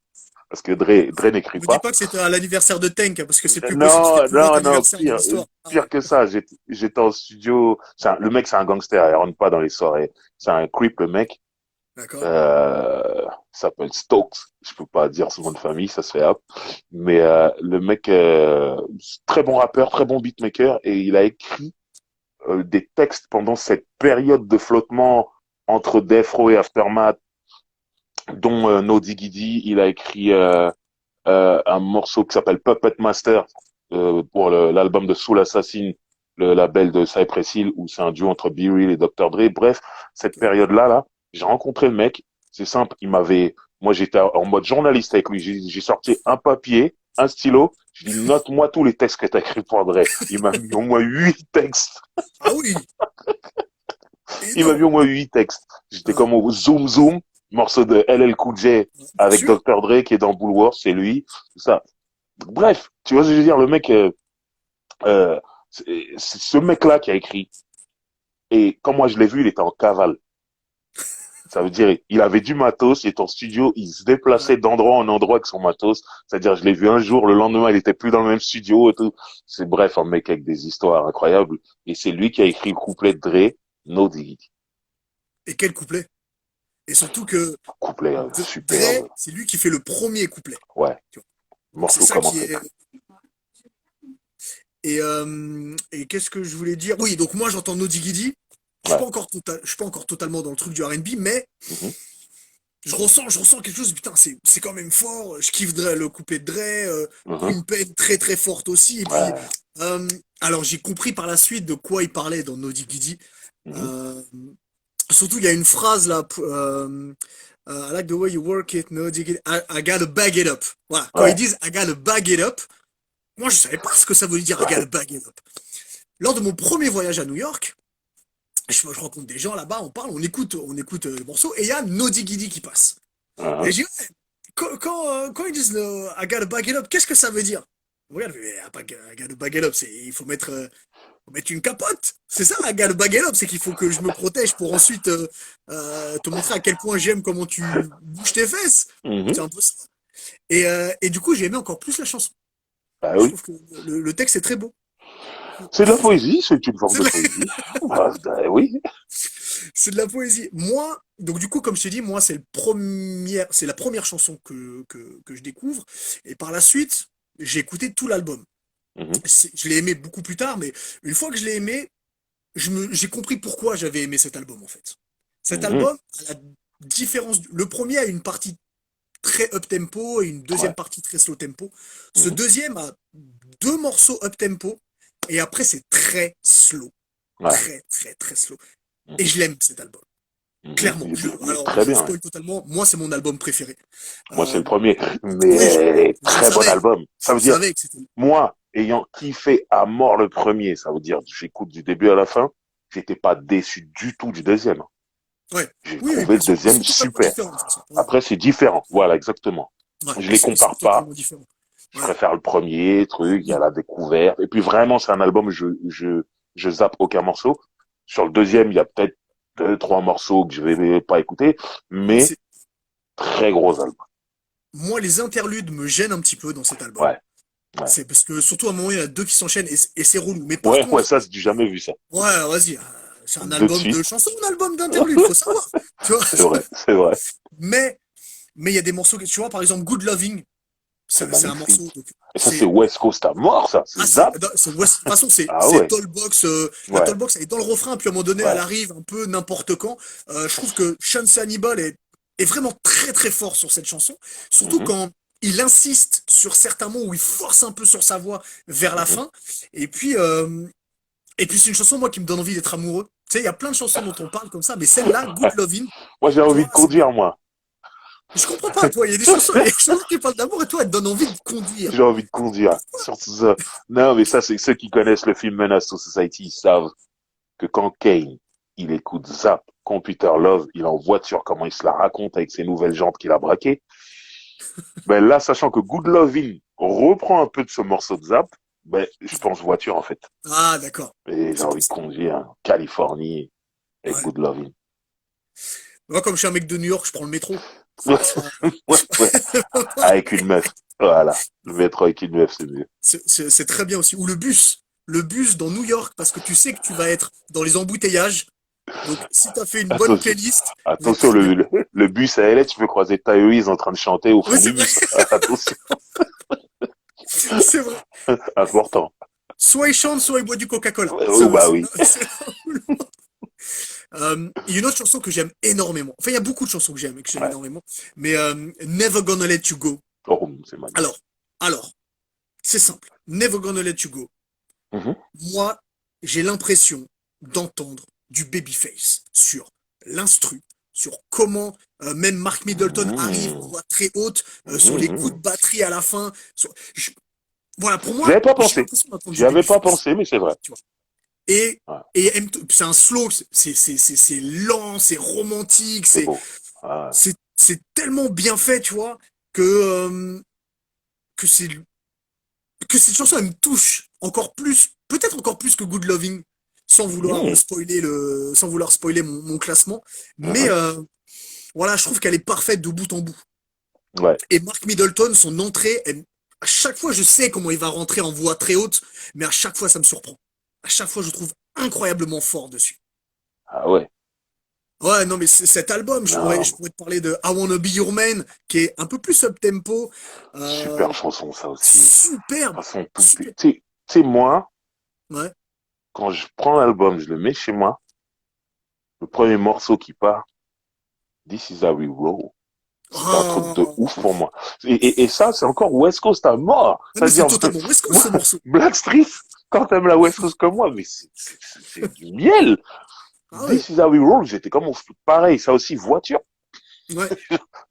S1: Parce que Dre n'écrit
S2: Me dis
S1: pas.
S2: pas que c'était à l'anniversaire de Tank, hein, parce que c'est plus possible, c'était
S1: Non,
S2: plus votre
S1: non,
S2: anniversaire de l'histoire. Ah
S1: pire
S2: ouais,
S1: que ça. J'étais en studio. Le mec, c'est un gangster. Il rentre pas dans les soirées. C'est un creep, le mec.
S2: d'accord.
S1: Il s'appelle Stokes. Je peux pas dire son nom de famille, ça se fait hop. Mais le mec, très bon rappeur, très bon beatmaker, et il a écrit des textes pendant cette période de flottement entre Death Row et Aftermath, dont No Diggity. Il a écrit un morceau qui s'appelle Puppet Master pour l'album de Soul Assassin, le label de Cypress Hill, où c'est un duo entre B Real et Dr. Dre. Bref, cette
S2: Ok.
S1: période-là, là, j'ai rencontré le mec. C'est simple, moi j'étais en mode journaliste avec lui. J'ai sorti un papier, un stylo. Je dis note-moi tous les textes que t'as écrits pour Dre. Il m'a mis au moins 8 textes.
S2: Ah oui,
S1: Il m'a mis
S2: énorme.
S1: au moins 8 textes. J'étais
S2: Ouais,
S1: comme au Zoom Zoom, morceau de LL Cool J
S2: bien
S1: avec
S2: sûr.
S1: Dr. Dre qui est dans Bulworth, c'est lui. Tout ça. Bref, tu vois ce que je veux dire, le mec, c'est ce mec-là qui a écrit. Et quand moi je l'ai vu, il était en cavale. Ça veut dire, il avait du matos, il était en studio, il se
S2: Ouais.
S1: déplaçait d'endroit en endroit avec son matos. C'est-à-dire, je l'ai vu un jour, le lendemain, il était plus dans le même studio et tout. C'est bref, un mec avec des histoires incroyables. Et c'est lui qui a écrit le couplet de Dre, No Diggity.
S2: Et quel couplet? Et surtout que
S1: Couplet
S2: Dre,
S1: superbe.
S2: c'est lui qui fait le premier couplet.
S1: Ouais,
S2: Tu vois. Donc c'est
S1: morceau
S2: ça qui
S1: commencé.
S2: est. Et qu'est-ce que je voulais dire? Oui, donc moi j'entends No Diggity.
S1: Ouais.
S2: Je suis pas encore totalement dans le truc du R&B, mais
S1: Mhm,
S2: je ressens quelque chose. Putain, c'est quand même fort. Je kiffe le couplet de Dre,
S1: mhm,
S2: Queen Pen très très forte aussi. Et puis,
S1: ouais.
S2: euh, alors j'ai compris par la suite de quoi il parlait dans No Diggity.
S1: Mhm,
S2: Euh, Surtout, il y a une phrase là. I like the way you work it, no diggity. I gotta bag it up. Voilà. Quand ils
S1: ouais.
S2: disent I gotta bag it up, moi je savais pas ce que ça veut dire I gotta bag it up. Lors de mon premier voyage à New York, je rencontre des gens là-bas, on écoute le morceau et il y a No Diggity qui passe. Et
S1: Mhm,
S2: je dis ouais, quand ils disent I gotta bag it up, qu'est-ce que ça veut dire? Regarde, mais, I gotta bag it up, il faut mettre une capote. C'est ça, I gotta bag it up, c'est qu'il faut que je me protège pour ensuite te montrer à quel point j'aime comment tu bouges tes fesses.
S1: mhm.
S2: C'est un peu ça. Et du coup, j'ai aimé encore plus la chanson.
S1: Bah
S2: Je
S1: oui.
S2: trouve que le texte est très beau.
S1: C'est de la poésie, c'est une forme
S2: C'est
S1: de
S2: de, la,
S1: poésie. Bah oui.
S2: c'est de la poésie. Moi, donc du coup, comme je t'ai dit, moi, c'est la première chanson que je découvre. Et par la suite, j'ai écouté tout l'album.
S1: Mhm,
S2: Je l'ai aimé beaucoup plus tard, mais une fois que je l'ai aimé, j'ai compris pourquoi j'avais aimé cet album, en fait. Cet
S1: mhm,
S2: album, à la différence, le premier a une partie très up-tempo et une deuxième
S1: ouais.
S2: partie très slow-tempo. Ce
S1: Mhm,
S2: deuxième a deux morceaux up-tempo et après c'est très slow.
S1: ouais.
S2: Très, très, très slow. Et
S1: Mhm,
S2: je l'aime cet album.
S1: mhm.
S2: Clairement.
S1: Il est
S2: Alors,
S1: très
S2: je
S1: bien. Ouais.
S2: spoil totalement. Moi, c'est mon album préféré.
S1: Moi, c'est
S2: Euh,
S1: le premier.
S2: oui,
S1: Mais
S2: je
S1: très bon
S2: savais.
S1: album. Ça
S2: Je
S1: veut dire,
S2: savais que c'était.
S1: moi, ayant kiffé à mort le premier, ça veut dire, j'écoute du début à la fin, j'étais pas déçu du tout du deuxième.
S2: Ouais.
S1: J'ai
S2: Oui, oui,
S1: trouvé
S2: bien
S1: le
S2: sûr. Mais
S1: deuxième
S2: c'est totalement
S1: super.
S2: différent, de toute façon. Ouais.
S1: Après, c'est différent. Voilà, exactement.
S2: Ouais.
S1: Je les
S2: Ils sont
S1: compare pas.
S2: totalement différents.
S1: Je
S2: Ouais.
S1: préfère le premier truc, il y a
S2: Oui.
S1: la découverte. Et puis vraiment, c'est un album, je zappe aucun morceau. Sur le deuxième, il y a peut-être deux, trois morceaux que je vais pas écouter, mais
S2: C'est,
S1: très gros album.
S2: moi, les interludes me gênent un petit peu dans cet album.
S1: Ouais. Ouais.
S2: C'est parce que surtout à un moment, il y en a deux qui s'enchaînent et c'est relou. Mais par
S1: Ouais, ouais,
S2: contre,
S1: ça, j'ai jamais vu ça.
S2: ouais, vas-y, c'est un
S1: Deux de
S2: album de
S1: suite.
S2: chansons, un album d'interlude, faut savoir. Tu vois?
S1: C'est vrai, c'est vrai.
S2: Mais mais il y a des morceaux que tu vois, par exemple, Good Loving,
S1: C'est
S2: c'est un morceau.
S1: magnifique.
S2: Donc,
S1: Et ça, c'est
S2: c'est
S1: West Coast à mort, ça. C'est Zap.
S2: de toute façon,
S1: Ah
S2: c'est
S1: ouais.
S2: Tollbox. La
S1: Ouais,
S2: Tollbox, elle est dans le refrain, puis à un moment donné, elle
S1: ouais.
S2: arrive un peu n'importe quand. Je trouve que Chance Hannibal est vraiment très très fort sur cette chanson. Surtout
S1: Mhm,
S2: quand il insiste sur certains mots où il force un peu sur sa voix vers la
S1: mhm.
S2: fin. Et puis, c'est une chanson, moi, qui me donne envie d'être amoureux. Tu sais, il y a plein de chansons dont on parle comme ça, mais celle-là, Good Lovin',
S1: Moi, j'ai
S2: tu
S1: envie
S2: vois,
S1: de conduire, moi.
S2: je comprends pas, toi, il y a des chansons qui parlent d'amour et toi, elles te donnent envie de conduire.
S1: J'ai envie de conduire. Surtout ça. Non, mais ça, c'est ceux qui connaissent le film Menace to Society, ils savent que quand Kane, il écoute Zap, Computer Love, il est en voiture, comment il se la raconte avec ses nouvelles jantes qu'il a braquées. Ben là, sachant que Good Lovin' reprend un peu de ce morceau de Zap, ben, je pense voiture, en fait.
S2: Ah, d'accord.
S1: Et j'ai
S2: C'est
S1: envie
S2: pour
S1: de
S2: ça.
S1: conduire, hein. Californie, avec
S2: Ouais.
S1: Good Lovin'.
S2: Moi, comme je suis un mec de New York, je prends le métro. C'est pas-
S1: Ouais, ouais. Avec une meuf. Voilà. Le métro avec une meuf, c'est mieux.
S2: c'est très bien aussi. Ou le bus. Le bus dans New York, parce que tu sais que tu vas être dans les embouteillages. Donc, si tu as fait une bonne
S1: Attention,
S2: playlist, il est
S1: attention,
S2: très bien.
S1: le bus à LA, tu peux croiser Tyrese en train de chanter au
S2: Oui,
S1: fond
S2: c'est
S1: du
S2: vrai.
S1: bus. Attention,
S2: C'est vrai.
S1: important.
S2: Soit il chante, soit il boit du Coca-Cola.
S1: Oh, bah oui.
S2: C'est il y a une autre chanson que j'aime énormément. Enfin, il y a beaucoup de chansons que j'aime
S1: Ouais.
S2: énormément. Mais Never Gonna Let You Go.
S1: Oh, c'est magnifique.
S2: Alors, alors, c'est simple. Never Gonna Let You Go.
S1: Mhm.
S2: Moi, j'ai l'impression d'entendre du Babyface sur l'instru, sur comment même Mark Middleton arrive en
S1: Mhm.
S2: voix très haute, sur les coups de
S1: Mhm.
S2: batterie à la fin. Voilà, pour
S1: J'y
S2: moi,
S1: avais pas
S2: j'ai
S1: pensé.
S2: l'impression d'entendre
S1: J'y
S2: du
S1: avais pas
S2: Babyface.
S1: pensé, mais c'est vrai.
S2: Tu vois. Et,
S1: Ouais.
S2: c'est un slow, c'est lent, c'est romantique,
S1: C'est beau. Ah,
S2: c'est tellement bien fait, tu vois, que c'est que cette chanson elle me touche encore plus, peut-être encore plus que Good Loving,
S1: mhm.
S2: sans vouloir spoiler mon classement. Mais
S1: Mhm.
S2: voilà, je trouve qu'elle est parfaite de bout en bout.
S1: Ouais.
S2: Et Mark Middleton, son entrée, à chaque fois je sais comment il va rentrer en voix très haute, mais à chaque fois ça me surprend. À chaque fois je le trouve incroyablement fort dessus.
S1: Ah ouais.
S2: Ouais, non, mais cet album, je
S1: Non.
S2: pourrais te parler de I Wanna Be Your Man, qui est un peu plus up-tempo,
S1: Super chanson, ça aussi. De toute
S2: superbe,
S1: façon, tout est.
S2: super.
S1: Tu sais, moi,
S2: Ouais.
S1: quand je prends l'album, je le mets chez moi, le premier morceau qui part, This is how we roll. C'est un truc de
S2: Oh.
S1: ouf pour moi. Et ça, c'est encore West Coast à mort.
S2: Ah, mais c'est
S1: C'est-à-dire,
S2: totalement West Coast
S1: moi,
S2: ce morceau.
S1: Blackstreet, quand t'aimes la West Coast comme moi, mais c'est du miel.
S2: Ah ouais.
S1: This is how we roll, j'étais comme pareil, ça aussi, voiture.
S2: Ouais.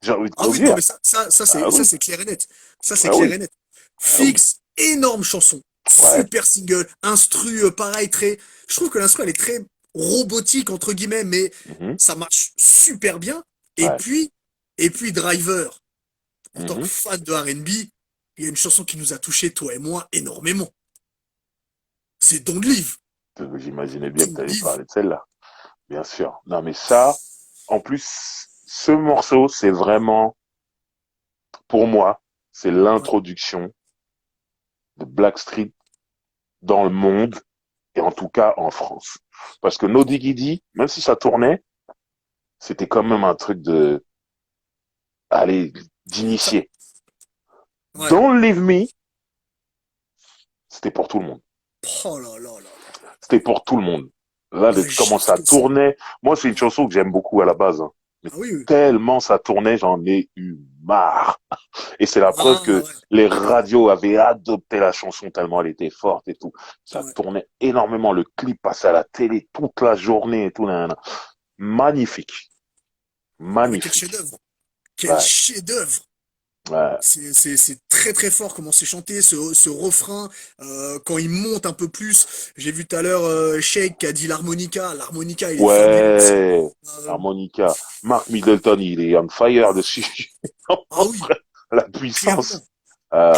S1: J'ai envie de
S2: Ah oui, non,
S1: conduire.
S2: mais
S1: Ah oui,
S2: c'est clair et net. Ça, c'est
S1: ah
S2: clair
S1: oui,
S2: et net.
S1: ah oui.
S2: Fix, énorme chanson.
S1: Ouais.
S2: Super single. Instru, pareil, très. Je trouve que l'instru, elle est très robotique, entre guillemets, mais
S1: Mhm.
S2: ça marche super bien. Et
S1: Ouais.
S2: puis, Driver, en tant que
S1: Mhm.
S2: fan de R&B, il y a une chanson qui nous a touchés, toi et moi, énormément. C'est Don't Leave.
S1: J'imaginais bien que tu
S2: Don't
S1: allais
S2: Leave.
S1: parler de celle-là, bien sûr. Non, mais ça, en plus, ce morceau, c'est vraiment, pour moi, c'est
S2: Ouais,
S1: l'introduction de Blackstreet dans le monde, et en tout cas en France. Parce que No Diggity, même si ça tournait, c'était quand même un truc de, allez,
S2: ça,
S1: d'initié.
S2: ouais.
S1: Don't Leave Me, c'était pour tout le monde.
S2: Oh là là là là.
S1: C'était pour tout le monde. Là, de
S2: Ouais,
S1: comment
S2: j'aime ce
S1: ça
S2: que c'est.
S1: tournait. Moi, c'est une
S2: Ouais.
S1: chanson que j'aime beaucoup à la base, hein. Mais
S2: Ah oui, oui.
S1: tellement ça tournait, j'en ai eu marre. Et c'est la preuve
S2: Ah
S1: que
S2: ouais,
S1: les
S2: d'accord.
S1: radios avaient adopté la chanson tellement elle était forte et tout. Ça
S2: Ouais.
S1: tournait énormément. Le clip passait à la télé toute la journée et tout. Nan, nan. Magnifique.
S2: Ah mais quel
S1: Magnifique.
S2: chef-d'œuvre. Quel
S1: Ouais,
S2: chef-d'œuvre.
S1: ouais,
S2: C'est très très fort comment c'est chanté, ce refrain, quand il monte un peu plus. J'ai vu tout à l'heure Shake qui a dit l'harmonica. L'harmonica, il est fabuleux aussi.
S1: ouais.
S2: Euh,
S1: Harmonica. Mark Middleton, il est on fire dessus.
S2: ah oui,
S1: La puissance.
S2: clairement,
S1: Euh,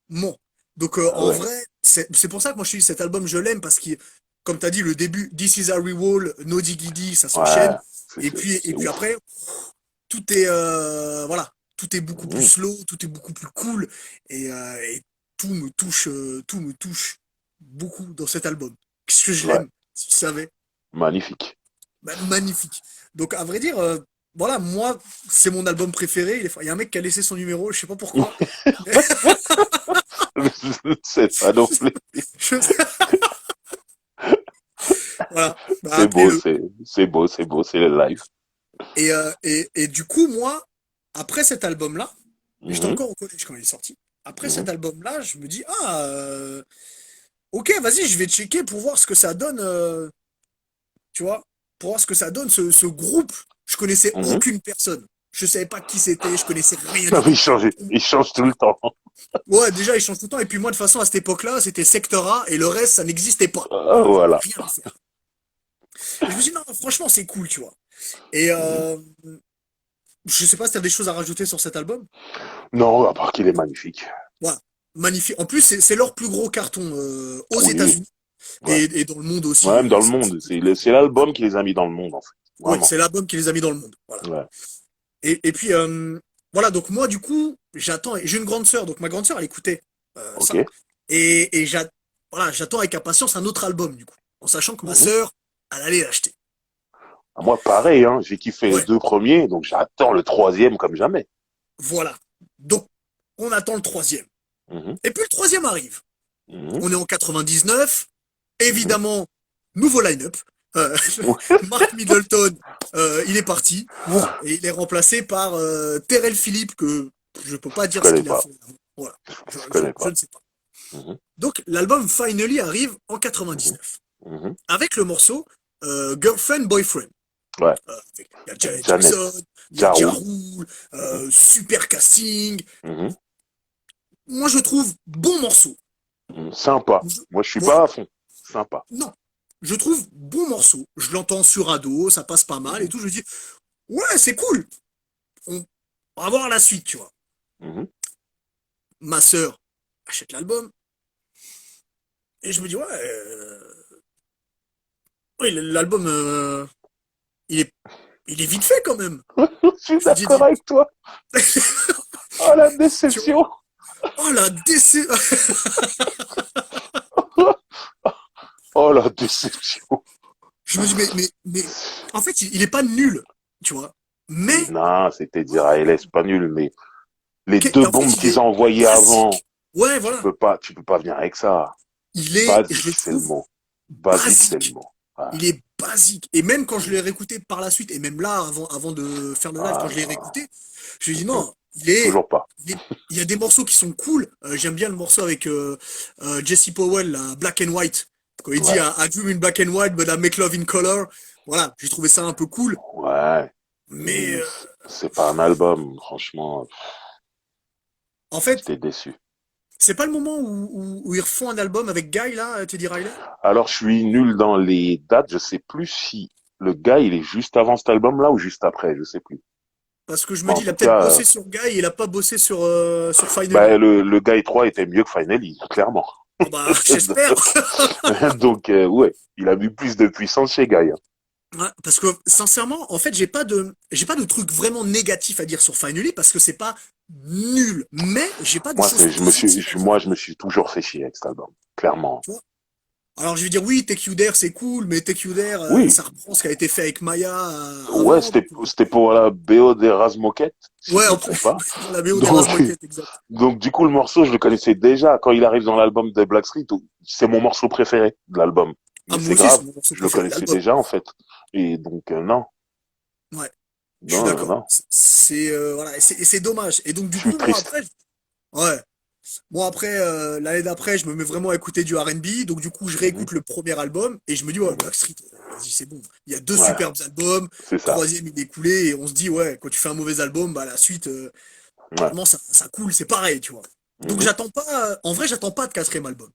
S2: clairement. Donc
S1: ah
S2: en
S1: ouais.
S2: vrai, c'est pour ça que moi je te dis cet album je l'aime parce que comme tu as dit le début This Is Harry Wall, No Diggity, ça
S1: Ouais.
S2: s'enchaîne et
S1: C'est
S2: puis
S1: ouf.
S2: après tout est voilà, tout est beaucoup plus
S1: Mhm.
S2: slow, tout est beaucoup plus cool et tout me touche beaucoup dans cet album. Qu'est-ce que je
S1: Ouais,
S2: l'aime, si tu savais.
S1: magnifique.
S2: Bah, magnifique. Donc, à vrai dire, voilà, moi, c'est mon album préféré. Il y a un mec qui a laissé son numéro, je sais pas pourquoi. Mais
S1: Je ne sais pas non plus.
S2: je- voilà, bah,
S1: C'est beau,
S2: appelez-le.
S1: c'est beau, c'est beau, c'est le live.
S2: Et du coup, moi, après cet album-là, et j'étais
S1: Mhm,
S2: encore au collège quand il est sorti, après
S1: mhm,
S2: cet album-là, je me dis, ah, ok, vas-y, je vais checker pour voir ce que ça donne, tu vois, pour voir ce que ça donne, ce groupe. Je connaissais
S1: mhm.
S2: aucune personne. Je savais pas qui c'était, je connaissais rien
S1: Non,
S2: du
S1: mais
S2: tout.
S1: il change tout le temps.
S2: Ouais, déjà, ils changent tout le temps. Et puis moi, de toute façon, à cette époque-là, c'était Sector A et le reste, ça n'existait pas.
S1: Ah,
S2: Voilà, j'avais
S1: voilà.
S2: rien à faire. Et je me dis, non, franchement, c'est cool, tu vois. Et
S1: Mhm.
S2: je sais pas si t'as des choses à rajouter sur cet album.
S1: Non, à part qu'il est magnifique.
S2: Voilà, magnifique. En plus, c'est leur plus gros carton aux
S1: Oui,
S2: États-Unis
S1: ouais.
S2: et dans le monde aussi.
S1: Même dans le monde. C'est l'album qui les a mis dans le monde, en fait.
S2: Oui,
S1: Vraiment.
S2: c'est l'album qui les a mis dans le monde. Voilà.
S1: Ouais.
S2: Et puis, voilà, donc moi, du coup, j'attends. J'ai une grande sœur, donc ma grande sœur, elle écoutait
S1: Ok.
S2: ça. Et voilà, j'attends avec impatience un autre album, du coup, en sachant que ma
S1: Mhm.
S2: sœur, elle allait l'acheter.
S1: Ah, moi, pareil, hein. J'ai kiffé les
S2: Ouais,
S1: deux premiers, donc j'attends le troisième comme jamais.
S2: voilà. Donc, on attend le troisième.
S1: Mhm,
S2: Et puis le troisième arrive.
S1: mhm,
S2: On est en 99.
S1: mhm.
S2: Évidemment, nouveau line-up. Euh, Mark Middleton, il est parti. Et il est remplacé par Terrell Philippe, que je peux pas
S1: Je
S2: dire ce
S1: connais
S2: qu'il a
S1: pas.
S2: fait avant. Voilà,
S1: Je connais
S2: je
S1: pas.
S2: ne sais pas.
S1: Mhm,
S2: Donc l'album Finally arrive en
S1: mhm,
S2: 99,
S1: mhm.
S2: avec le morceau Girlfriend Boyfriend.
S1: Ouais.
S2: Il y a Janet
S1: Janet.
S2: Jackson, il y a
S1: Ja
S2: Ja
S1: Rule.
S2: Rule,
S1: Mhm,
S2: super casting.
S1: mhm,
S2: Moi je trouve bon morceau.
S1: mhm. Sympa.
S2: Je-
S1: Moi, je suis
S2: ouais,
S1: pas à fond. Sympa.
S2: non, je trouve bon morceau. Je l'entends sur ado, ça passe pas mal et
S1: Mhm,
S2: tout. Je me dis, ouais, c'est cool. On va voir la suite, tu vois.
S1: mhm.
S2: Ma sœur achète l'album et je me dis, ouais, oui, l'album, il il est vite fait quand même.
S1: Je suis
S2: Je me
S1: d'accord
S2: dis,
S1: avec toi. Oh, la
S2: tu vois,
S1: déception.
S2: oh la décès.
S1: Oh, la déception.
S2: Je me dis, en fait, il est pas nul, tu vois. Mais,
S1: Non, c'était dire à LS pas nul, mais les deux
S2: en fait,
S1: bombes
S2: il
S1: qu'ils
S2: est
S1: ont envoyées avant,
S2: basique. Ouais, voilà.
S1: tu peux pas venir avec ça.
S2: Je le
S1: Basique, c'est le
S2: trouve
S1: mot. Basique, c'est le
S2: basique.
S1: mot. Ouais.
S2: Il est basique. Et même quand je l'ai réécouté par la suite, et même là, avant de faire le live, quand je l'ai
S1: Ah,
S2: réécouté, je me dis
S1: mhm.
S2: non,
S1: Toujours pas.
S2: il y a des morceaux qui sont cool. J'aime bien le morceau avec Jesse Powell, là, Black and White. Quand il dit
S1: Ouais.
S2: I dream in black and white, but I make love in color. Voilà, j'ai trouvé ça un peu cool.
S1: Ouais.
S2: Mais
S1: C'est pas un album, franchement.
S2: en fait,
S1: J'étais déçu.
S2: c'est pas le moment où ils refont un album avec Guy, là, Teddy Riley?
S1: Alors, je suis nul dans les dates. Je sais plus si le gars, il est juste avant cet album-là ou juste après. Je sais plus.
S2: Parce que je me
S1: Mais
S2: dis,
S1: en
S2: il a
S1: tout
S2: peut-être
S1: cas,
S2: bossé sur Guy et il a pas bossé sur Finally.
S1: bah, le Guy 3 était mieux que Finally, clairement.
S2: Oh bah, j'espère.
S1: Donc, ouais, il a mis plus de puissance chez Guy, hein.
S2: Ouais, parce que sincèrement, en fait, j'ai pas de truc vraiment négatif à dire sur Finally parce que c'est pas nul, mais j'ai pas de choses positives à dire.
S1: Moi, je me suis toujours fait chier avec cet album. Clairement.
S2: Tu vois. Alors je vais dire oui, Take You There c'est cool, mais Take You There
S1: Oui.
S2: ça reprend ce qui a été fait avec Maya
S1: Ouais,
S2: avant. Donc,
S1: c'était pour la BO des Razmoket, si
S2: ouais,
S1: je me
S2: en
S1: trompe
S2: plus
S1: pas.
S2: pour la BO des
S1: Donc,
S2: Razmoket, exact.
S1: donc, du coup, le morceau, je le connaissais déjà. Quand il arrive dans l'album de Blackstreet, c'est mon morceau préféré de l'album.
S2: Ah
S1: Mais
S2: moi
S1: c'est
S2: aussi c'est
S1: grave.
S2: mon morceau
S1: Je le
S2: préféré de
S1: connaissais
S2: l'album.
S1: déjà, en fait. Et donc, non.
S2: Ouais, je suis
S1: Non, non,
S2: d'accord.
S1: non.
S2: C'est voilà, et c'est dommage. Et donc
S1: Je
S2: du
S1: suis
S2: coup moi
S1: triste.
S2: après, ouais. Moi après, l'année d'après, je me mets vraiment à écouter du R&B, donc du coup je
S1: Mhm,
S2: réécoute le premier album et je me dis ouais
S1: mhm.
S2: Blackstreet, vas-y c'est bon. Il y a deux
S1: Ouais,
S2: superbes albums,
S1: c'est ça.
S2: troisième il est coulé et on se dit ouais quand tu fais un mauvais album, bah la suite
S1: Ouais.
S2: normalement ça coule, c'est pareil tu vois. Donc
S1: Mhm,
S2: j'attends pas, en vrai j'attends pas de quatrième album.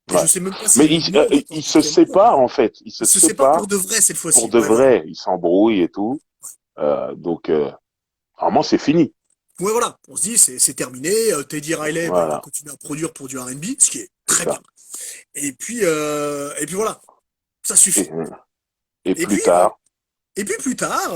S2: Et je
S1: ouais.
S2: sais même pas
S1: Mais
S2: si nous on attend un
S1: ils se
S2: quatrième album.
S1: séparent, en fait. Ils se
S2: Il se sépare pour
S1: séparent
S2: de vrai cette
S1: pour
S2: fois-ci.
S1: de
S2: Ouais voilà.
S1: vrai. Ils s'embrouillent et tout. Donc, vraiment, c'est fini.
S2: Ouais voilà, on se dit c'est terminé. Teddy Riley bah, il va
S1: Voilà,
S2: continuer à produire pour du R&B, ce qui est
S1: c'est
S2: très bien.
S1: ça.
S2: Et puis voilà, ça
S1: Et,
S2: suffit.
S1: et
S2: Et
S1: plus
S2: puis
S1: tard,
S2: Et puis plus tard,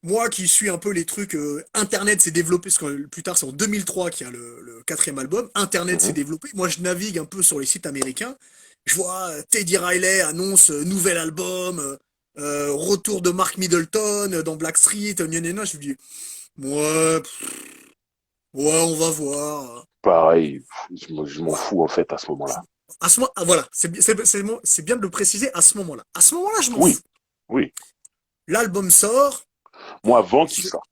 S2: moi qui suis un peu les trucs, Internet s'est développé, parce que plus tard c'est en 2003 qu'il y a le quatrième album, Internet s'est
S1: Mhm.
S2: développé, moi je navigue un peu sur les sites américains, je vois Teddy Riley annonce nouvel album, retour de Mark Middleton dans Blackstreet, gna gna gna, je me dis, ouais, ouais, on va voir.
S1: Pareil, je m'en fous en fait à ce moment-là.
S2: À ce moment, ah, voilà, c'est bien de le préciser à ce moment-là. À ce moment-là, je m'en
S1: Oui,
S2: fous.
S1: oui.
S2: L'album sort,
S1: Moi, avant qu'il
S2: je-
S1: sorte,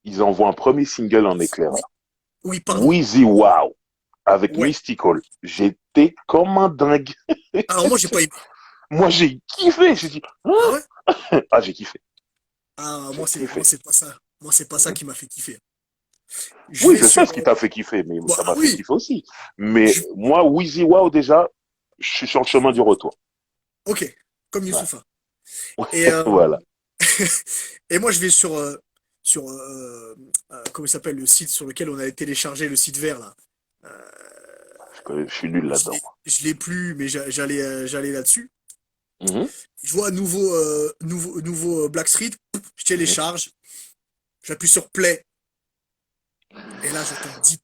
S1: ils envoient un premier single en
S2: oui,
S1: éclaireur.
S2: oui, pardon.
S1: Wheezy Wow avec
S2: Ouais.
S1: Mystical. J'étais comme un dingue.
S2: Alors moi, j'ai pas aimé.
S1: Moi, j'ai kiffé. J'ai dit,
S2: Ah ouais?
S1: ah, j'ai kiffé.
S2: Ah,
S1: J'ai
S2: moi,
S1: kiffé.
S2: c'est pas ça. Moi, c'est pas ça
S1: Mhm.
S2: qui m'a fait kiffer. Je
S1: Oui,
S2: vais
S1: je sais
S2: sur,
S1: ce qui t'a fait kiffer, mais ça
S2: bah
S1: m'a fait
S2: oui,
S1: kiffer aussi. Mais
S2: je-
S1: moi, Wheezy Wow, déjà, je suis sur le chemin du retour.
S2: ok, comme
S1: Ouais.
S2: Youssoupha. Et,
S1: Voilà.
S2: et moi, je vais sur comment il s'appelle, le site sur lequel on avait téléchargé le site vert, là. Euh,
S1: Je suis nul là-dedans.
S2: je l'ai plus, mais j'allais là-dessus.
S1: Mhm,
S2: Je vois nouveau Blackstreet, je
S1: mhm.
S2: télécharge, j'appuie sur play, et là, j'entends Deep.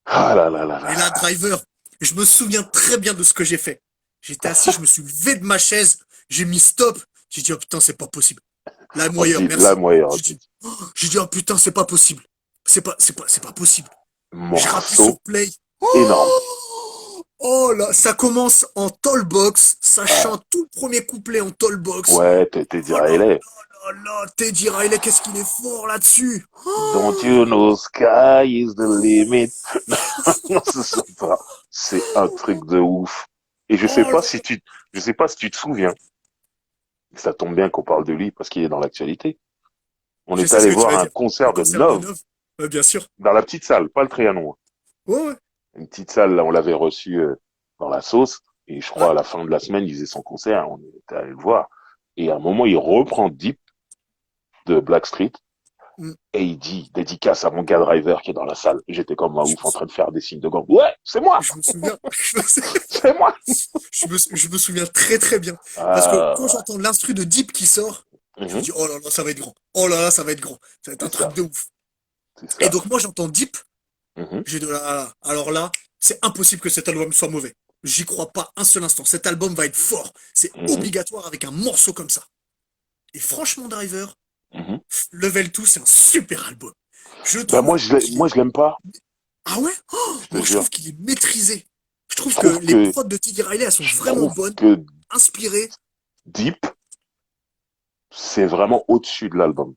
S1: Ah là là là
S2: Et
S1: là.
S2: là, Driver, je me souviens très bien de ce que j'ai fait. J'étais assis, je me suis levé de ma chaise, j'ai mis stop. J'ai dit, oh putain, c'est pas possible. Là,
S1: On
S2: Moyer,
S1: dit, là,
S2: merci.
S1: moi,
S2: J'ai dit, oh putain, c'est pas possible. C'est pas possible. Je rappuie
S1: morceau
S2: sur play.
S1: énorme.
S2: Oh là, ça commence en tollbox, ça
S1: Ah,
S2: chante tout le premier couplet en tollbox.
S1: ouais, t'es
S2: Oh
S1: direct,
S2: là
S1: là.
S2: là là, Teddy Riley, qu'est-ce qu'il est fort là-dessus.
S1: Don't
S2: Oh,
S1: you know sky is the limit?
S2: oh,
S1: Non, ce sont pas. C'est un truc de ouf. Et
S2: oh là là.
S1: je sais pas si tu te souviens. Ça tombe bien qu'on parle de lui parce qu'il est dans l'actualité. On
S2: Je
S1: est
S2: sais ce
S1: allé
S2: que tu
S1: voir
S2: vas
S1: un
S2: dire. Le
S1: concert de
S2: concert de
S1: Nov
S2: Nov, bien sûr.
S1: dans la petite salle, pas le Trianon, hein.
S2: Ouais, ouais,
S1: Une petite salle, là, on l'avait reçu dans la sauce. Et je crois
S2: ouais.
S1: à la fin de la semaine, il faisait son concert. On était allé le voir. Et à un moment, il reprend Deep de Blackstreet.
S2: Mm.
S1: Et il dit, dédicace à mon gars driver qui est dans la salle. J'étais comme un
S2: Je
S1: ouf
S2: me,
S1: en
S2: sou-
S1: train de faire des signes de gang. Ouais, c'est moi,
S2: je me souviens,
S1: c'est moi.
S2: je me souviens très très bien. Parce que quand
S1: Ah,
S2: j'entends l'instru de Deep qui sort, je me
S1: mhm,
S2: dis, oh là là, ça va être grand. Oh là là, ça va être grand. Ça va être un
S1: c'est
S2: truc
S1: ça,
S2: de ouf.
S1: c'est
S2: Et
S1: ça.
S2: donc moi j'entends Deep,
S1: Mhm,
S2: j'ai de là, alors là, c'est impossible que cet album soit mauvais. J'y crois pas un seul instant. Cet album va être fort. C'est
S1: mhm,
S2: obligatoire avec un morceau comme ça. Et franchement, Driver,
S1: mhm.
S2: Level 2, c'est un super album. Je
S1: Ben
S2: trouve qu'il
S1: moi
S2: est...
S1: je l'aime pas,
S2: Ah ouais? Oh,
S1: je te
S2: moi, je trouve
S1: jure.
S2: qu'il est maîtrisé. Je
S1: Je
S2: trouve que
S1: trouve
S2: les
S1: que
S2: prods de Teddy Riley, elles sont
S1: je
S2: vraiment
S1: trouve
S2: bonnes,
S1: que
S2: inspirées.
S1: Deep, c'est vraiment au-dessus de l'album.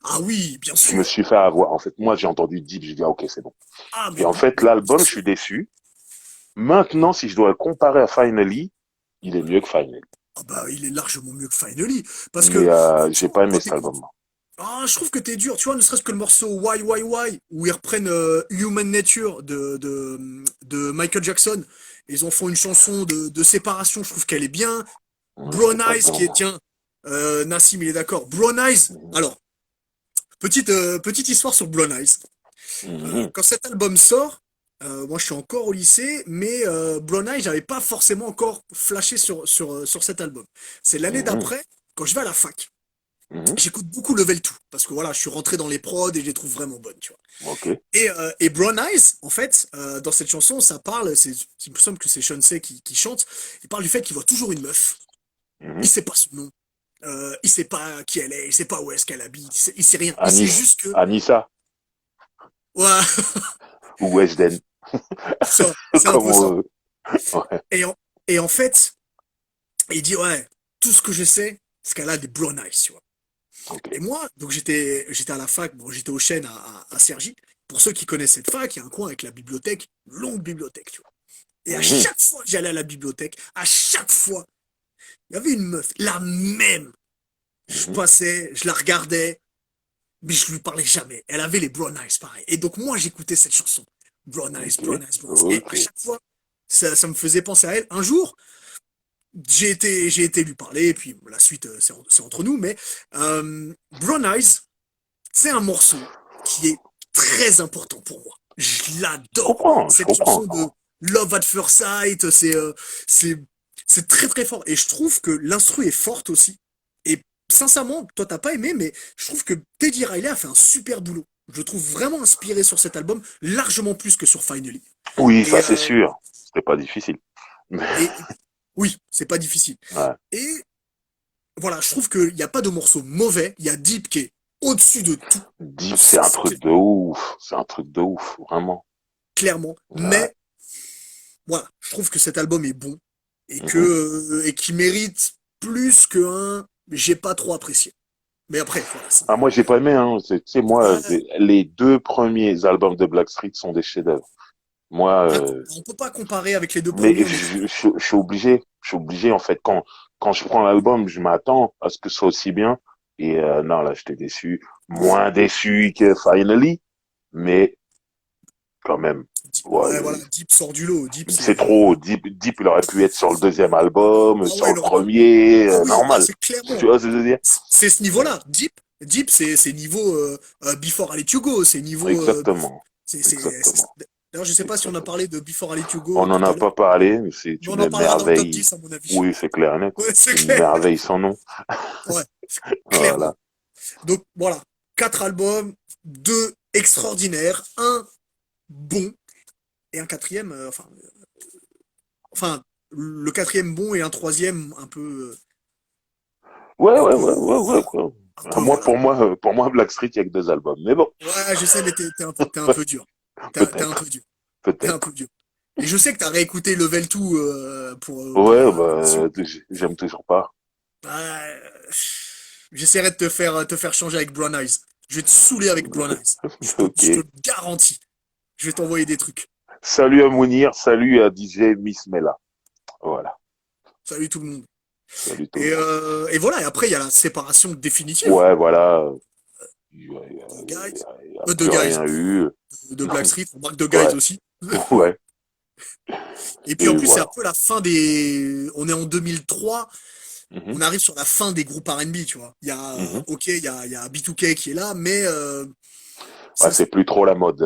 S2: Ah oui, bien
S1: Je me
S2: sûr.
S1: suis fait avoir. En fait, moi j'ai entendu Deep, j'ai dit ah, ok c'est bon.
S2: Ah,
S1: Et en fait
S2: bien
S1: l'album, je suis
S2: sûr.
S1: déçu. Maintenant, si je dois le comparer à Finally, il est mieux que Finally.
S2: Ah bah, il est largement mieux que Finally. Parce
S1: Mais
S2: que,
S1: j'ai
S2: tu vois,
S1: pas aimé
S2: quand
S1: cet
S2: t'écoutes,
S1: album.
S2: ah, je trouve que t'es dur. Tu vois, ne serait-ce que le morceau Why, où ils reprennent Human Nature de Michael Jackson. Ils en font une chanson de séparation. Je trouve qu'elle est bien.
S1: J'étais
S2: Brown
S1: pas
S2: Eyes,
S1: dedans,
S2: qui est,
S1: moi.
S2: tiens, Nassim, il est d'accord. Brown Eyes.
S1: Mhm.
S2: Alors, petite histoire sur Brown Eyes.
S1: Mhm.
S2: Quand cet album sort, moi je suis encore au lycée, mais Brown Eyes, j'avais pas forcément encore flashé sur cet album. C'est l'année
S1: Mhm.
S2: d'après, quand je vais à la fac.
S1: Mhm.
S2: J'écoute beaucoup Level 2 parce que voilà, je suis rentré dans les prods et je les trouve vraiment bonnes, tu vois.
S1: Ok.
S2: Et Brown Eyes, en fait, dans cette chanson, ça parle, il me semble que c'est Sean C qui chante, il parle du fait qu'il voit toujours une meuf, il
S1: Mhm.
S2: sait pas son nom, il sait pas qui elle est, il sait pas où est-ce qu'elle habite, il sait rien, il sait
S1: Anis.
S2: juste que,
S1: Anissa
S2: ouais,
S1: ou Weshden,
S2: c'est un
S1: comme
S2: peu ça.
S1: on veut. Ouais.
S2: Et en fait, il dit, ouais, tout ce que je sais, c'est qu'elle a des brown eyes, tu vois.
S1: Ok.
S2: Et moi, donc j'étais à la fac, bon, j'étais au Chêne à Cergy. Pour ceux qui connaissent cette fac, il y a un coin avec la bibliothèque, une longue bibliothèque, tu vois. Et à
S1: Mhm.
S2: chaque fois que j'allais à la bibliothèque, à chaque fois, il y avait une meuf, la même. Je
S1: Mhm.
S2: passais, je la regardais, mais je lui parlais jamais. Elle avait les brown eyes, pareil. Et donc moi, j'écoutais cette chanson. Brown eyes,
S1: Ok.
S2: brown eyes, brown eyes. Et
S1: Ok.
S2: à chaque fois, ça me faisait penser à elle. Un jour, j'ai été lui parler, et puis la suite, c'est entre nous, mais Brown Eyes, c'est un morceau qui est très important pour moi. Je
S1: Je
S2: l'adore.
S1: comprends. Je
S2: Cette
S1: comprends.
S2: chanson de Love at First Sight, c'est très très fort. Et je trouve que l'instru est forte aussi. Et sincèrement, toi t'as pas aimé, mais je trouve que Teddy Riley a fait un super boulot. Je le trouve vraiment inspiré sur cet album, largement plus que sur Finally.
S1: Oui,
S2: Et,
S1: ça c'est sûr. C'était pas difficile.
S2: et oui, c'est pas difficile.
S1: Ouais.
S2: Et voilà, je trouve qu'il n'y a pas de morceau mauvais. Il y a Deep qui est au-dessus de tout,
S1: Deep, c'est un truc de ouf. C'est un truc de ouf, vraiment.
S2: clairement.
S1: Ouais.
S2: Mais voilà, je trouve que cet album est bon
S1: Mhm.
S2: et qui mérite plus qu'un j'ai pas trop apprécié. Mais après, voilà, c'est
S1: Ah, moi, j'ai pas aimé, hein. Tu sais, moi,
S2: ouais,
S1: les deux premiers albums de Blackstreet sont des chefs-d'œuvre. Moi,
S2: on peut pas comparer avec les deux
S1: mais
S2: premiers, on est d'accord.
S1: je suis obligé. Je suis obligé, en fait. Quand je prends l'album, je m'attends à ce que ce soit aussi bien. Et non, là, j'étais déçu.
S2: Ouais,
S1: Moins déçu que Finally, mais quand même.
S2: ouais,
S1: Ouais,
S2: voilà, Deep sort du lot. Deep,
S1: c'est
S2: c'est
S1: trop. Deep, il aurait pu être sur le deuxième album,
S2: ah
S1: sur
S2: ouais,
S1: le
S2: il aurait
S1: premier,
S2: ah oui, ah
S1: normal.
S2: c'est
S1: Tu
S2: clairement
S1: vois ce que je veux dire?
S2: c'est ce niveau-là. Deep, c'est niveau Before I Let You Go, c'est niveau
S1: Exactement.
S2: c'est-
S1: Exactement.
S2: D'ailleurs, je sais pas si on a
S1: Exactement.
S2: parlé de Before I Let You
S1: On
S2: Go
S1: n'en
S2: tout
S1: a
S2: à l'heure,
S1: pas parlé, mais c'est
S2: mais on
S1: une
S2: en parlera dans le top
S1: merveille.
S2: 10 à mon avis.
S1: Oui, c'est clair et net.
S2: Ouais, c'est
S1: Une
S2: clair.
S1: merveille sans nom.
S2: Ouais,
S1: Voilà.
S2: clairement. Donc voilà, quatre albums, deux extraordinaires, un bon et un quatrième, enfin, le quatrième bon et un troisième
S1: Ouais,
S2: un
S1: ouais,
S2: peu,
S1: ouais, ouais, ouais,
S2: voilà,
S1: quoi.
S2: un
S1: Ah,
S2: peu, voilà.
S1: pour moi, Blackstreet, il y a que deux albums. Mais bon,
S2: Ouais, je sais, mais t'es un peu dur. T'es un peu
S1: peut-être,
S2: dur. T'es un peu
S1: peut-être.
S2: dur. Et je sais que t'as réécouté Level 2 pour
S1: Ouais,
S2: l'émission.
S1: bah, j'aime toujours pas.
S2: Bah, j'essaierai de te faire changer avec Brown Eyes. Je vais te saouler avec Brown Eyes.
S1: Ok.
S2: Je te le garantis. Je vais t'envoyer des trucs.
S1: Salut à Mounir, salut à DJ Miss Mela. Voilà.
S2: Salut tout le monde.
S1: Salut tout le monde.
S2: Et voilà, et après il y a la séparation définitive
S1: Ouais, voilà.
S2: de Guys,
S1: Il y a
S2: de
S1: plus
S2: Guys,
S1: rien eu.
S2: de Blackstreet, on marque de Guys
S1: Ouais,
S2: aussi.
S1: ouais.
S2: Et puis en
S1: Et
S2: plus c'est un
S1: voilà.
S2: peu la fin des... On est en 2003,
S1: Mhm,
S2: on arrive sur la fin des groupes R&B, tu vois.
S1: mhm.
S2: Ok, il y a B2K qui est là, mais
S1: Ouais,
S2: ça,
S1: c'est plus trop la mode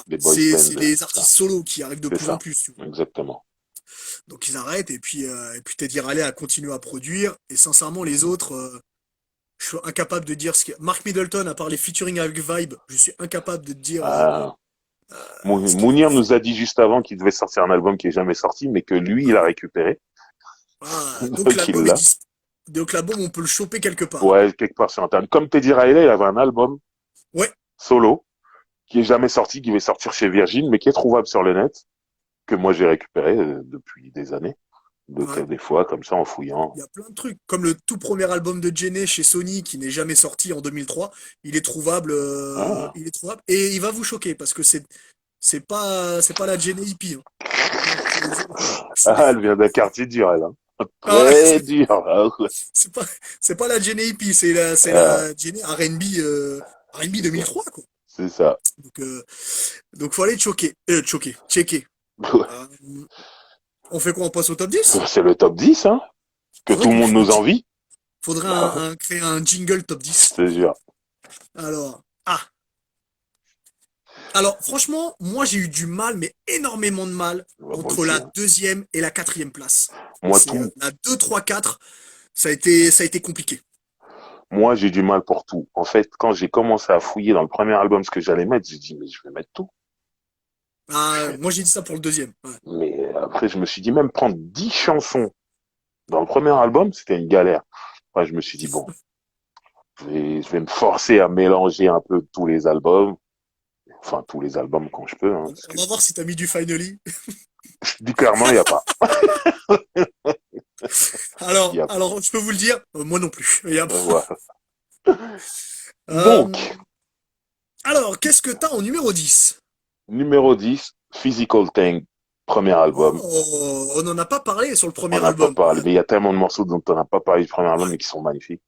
S1: des boys band,
S2: c'est les
S1: tout ça.
S2: artistes solos qui arrivent de
S1: C'est
S2: plus en
S1: ça.
S2: plus, tu vois.
S1: Exactement.
S2: Donc ils arrêtent et puis Teddy Riley a continué à produire. Et sincèrement, les
S1: Mhm.
S2: autres, je suis incapable de dire ce que. Mark Middleton a parlé featuring avec Vibe. Je suis incapable de te dire
S1: Ah.
S2: ce qu'ils ont
S1: Mounir
S2: fait.
S1: nous a dit juste avant qu'il devait sortir un album qui est jamais sorti, mais que lui, il a récupéré.
S2: Donc
S1: Donc
S2: l'album
S1: il
S2: est
S1: l'a.
S2: dis... Donc l'album, on peut le choper quelque part.
S1: Ouais, quelque part sur Internet. Comme Teddy Riley, il avait un album
S2: Ouais.
S1: solo qui est jamais sorti, qui va sortir chez Virgin, mais qui est trouvable sur le net, que moi j'ai récupéré depuis des années. Donc
S2: Ouais.
S1: des fois, comme ça, en fouillant.
S2: Il y a plein de trucs. Comme le tout premier album de Jenny chez Sony, qui n'est jamais sorti en 2003.
S1: Ah,
S2: Il est trouvable. Et il va vous choquer parce que c'est pas la Jenny hippie, hein. Non,
S1: ah, elle vient d'un quartier dur, elle. Hein.
S2: ah ouais,
S1: Très dur. Ah, ouais.
S2: c'est pas, c'est pas la Jenny hippie, c'est
S1: Ah,
S2: la Jenny R&B, R&B
S1: c'est ça.
S2: 2003, quoi.
S1: C'est ça.
S2: Donc, euh, donc faut aller choquer, checker. Euh, on fait quoi? On passe au top 10?
S1: C'est le top 10, hein, que
S2: Faudrait
S1: tout le
S2: qu'on
S1: monde
S2: crée
S1: nous envie.
S2: faudrait créer un jingle top 10.
S1: Je te jure.
S2: Alors, alors franchement, moi j'ai eu du mal, mais énormément de mal,
S1: Bah, moi
S2: entre
S1: aussi.
S2: la
S1: Hein.
S2: deuxième et la quatrième place.
S1: Moi,
S2: C'est
S1: tout.
S2: la 2, 3, 4, ça a été compliqué.
S1: Moi, j'ai du mal pour tout. En fait, quand j'ai commencé à fouiller dans le premier album ce que j'allais mettre, j'ai dit, mais je vais mettre tout.
S2: Moi j'ai dit ça pour le deuxième. Ouais.
S1: Mais après, je me suis dit, même prendre 10 chansons dans le premier album, c'était une galère. Après, je me suis dit, bon, je vais me forcer à mélanger un peu tous les albums. Enfin, tous les albums quand je peux. Hein, parce
S2: On
S1: que
S2: va voir si t'as mis du Finally.
S1: je dis clairement, il n'y a pas. Il y a,
S2: Alors, je peux vous le dire, moi non plus.
S1: voilà.
S2: Euh,
S1: Donc,
S2: alors, qu'est-ce que t'as en numéro 10?
S1: numéro 10, Physical Thing, premier album.
S2: Oh, on n'en a pas parlé sur le
S1: On
S2: premier
S1: n'a pas
S2: album.
S1: parlé, mais il y a tellement de morceaux dont on n'a pas parlé du premier album,
S2: Ouais,
S1: mais qui sont magnifiques.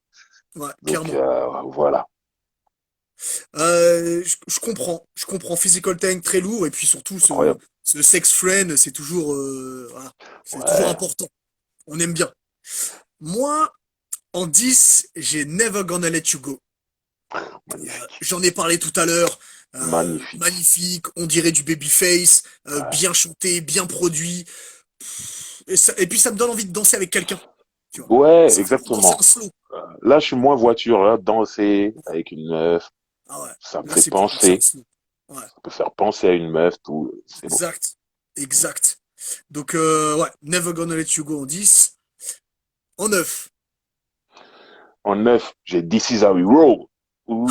S2: ouais,
S1: Donc,
S2: clairement.
S1: voilà.
S2: Je comprends Physical Tank très lourd et puis surtout
S1: Incroyable.
S2: ce Sex Friend, c'est toujours, voilà, c'est toujours
S1: Ouais,
S2: important. On aime bien. Moi, en 10, j'ai Never Gonna Let You Go.
S1: magnifique.
S2: J'en ai parlé tout à l'heure.
S1: Magnifique.
S2: Magnifique, on dirait du Babyface,
S1: Ouais,
S2: bien chanté, bien produit. Et puis ça me donne envie de danser avec quelqu'un. Tu vois.
S1: ouais,
S2: Ça fait penser à
S1: exactement.
S2: un slow.
S1: Là, je suis moins voiture, là, danser avec une meuf,
S2: Ah ouais.
S1: ça me
S2: Là,
S1: fait
S2: c'est plus ça.
S1: penser,
S2: Ouais.
S1: ça peut faire penser à une meuf, tout, c'est bon.
S2: Exact. Exact. Donc, ouais. Never Gonna Let You Go en 10. En 9.
S1: En 9, j'ai This Is How We Roll. Ouh,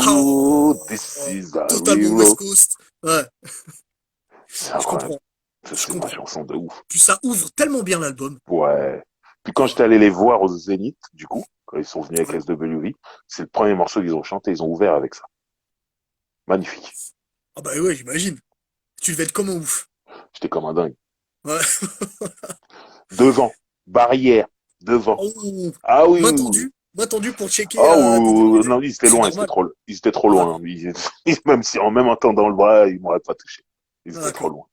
S1: This
S2: Oh,
S1: Is How We
S2: totalement West
S1: Roll.
S2: Coast. Ouais,
S1: C'est
S2: je
S1: incroyable.
S2: comprends.
S1: Ça,
S2: Je
S1: c'est ma
S2: comprends.
S1: chanson de ouf.
S2: Puis ça ouvre tellement bien l'album.
S1: Ouais. Puis quand
S2: Ah,
S1: j'étais allé les voir au Zénith, du coup, quand ils sont venus avec
S2: ouais.
S1: SWV, c'est le premier morceau qu'ils ont chanté, ils ont ouvert avec ça. Magnifique.
S2: Ah bah ouais, j'imagine. Tu devais être comme un ouf.
S1: J'étais comme un dingue.
S2: Ouais.
S1: Devant. Barrière. Devant.
S2: Oh,
S1: Ah oui, oui, oui.
S2: main tendue pour checker
S1: Ah
S2: des
S1: oui, oui,
S2: DVD.
S1: non, ils étaient
S2: C'est
S1: loin,
S2: normal.
S1: ils étaient trop
S2: Ouais.
S1: loin. Même si en même en temps dans le bras, ils m'auraient pas touché. Ils
S2: Ah,
S1: étaient trop
S2: d'accord.
S1: loin.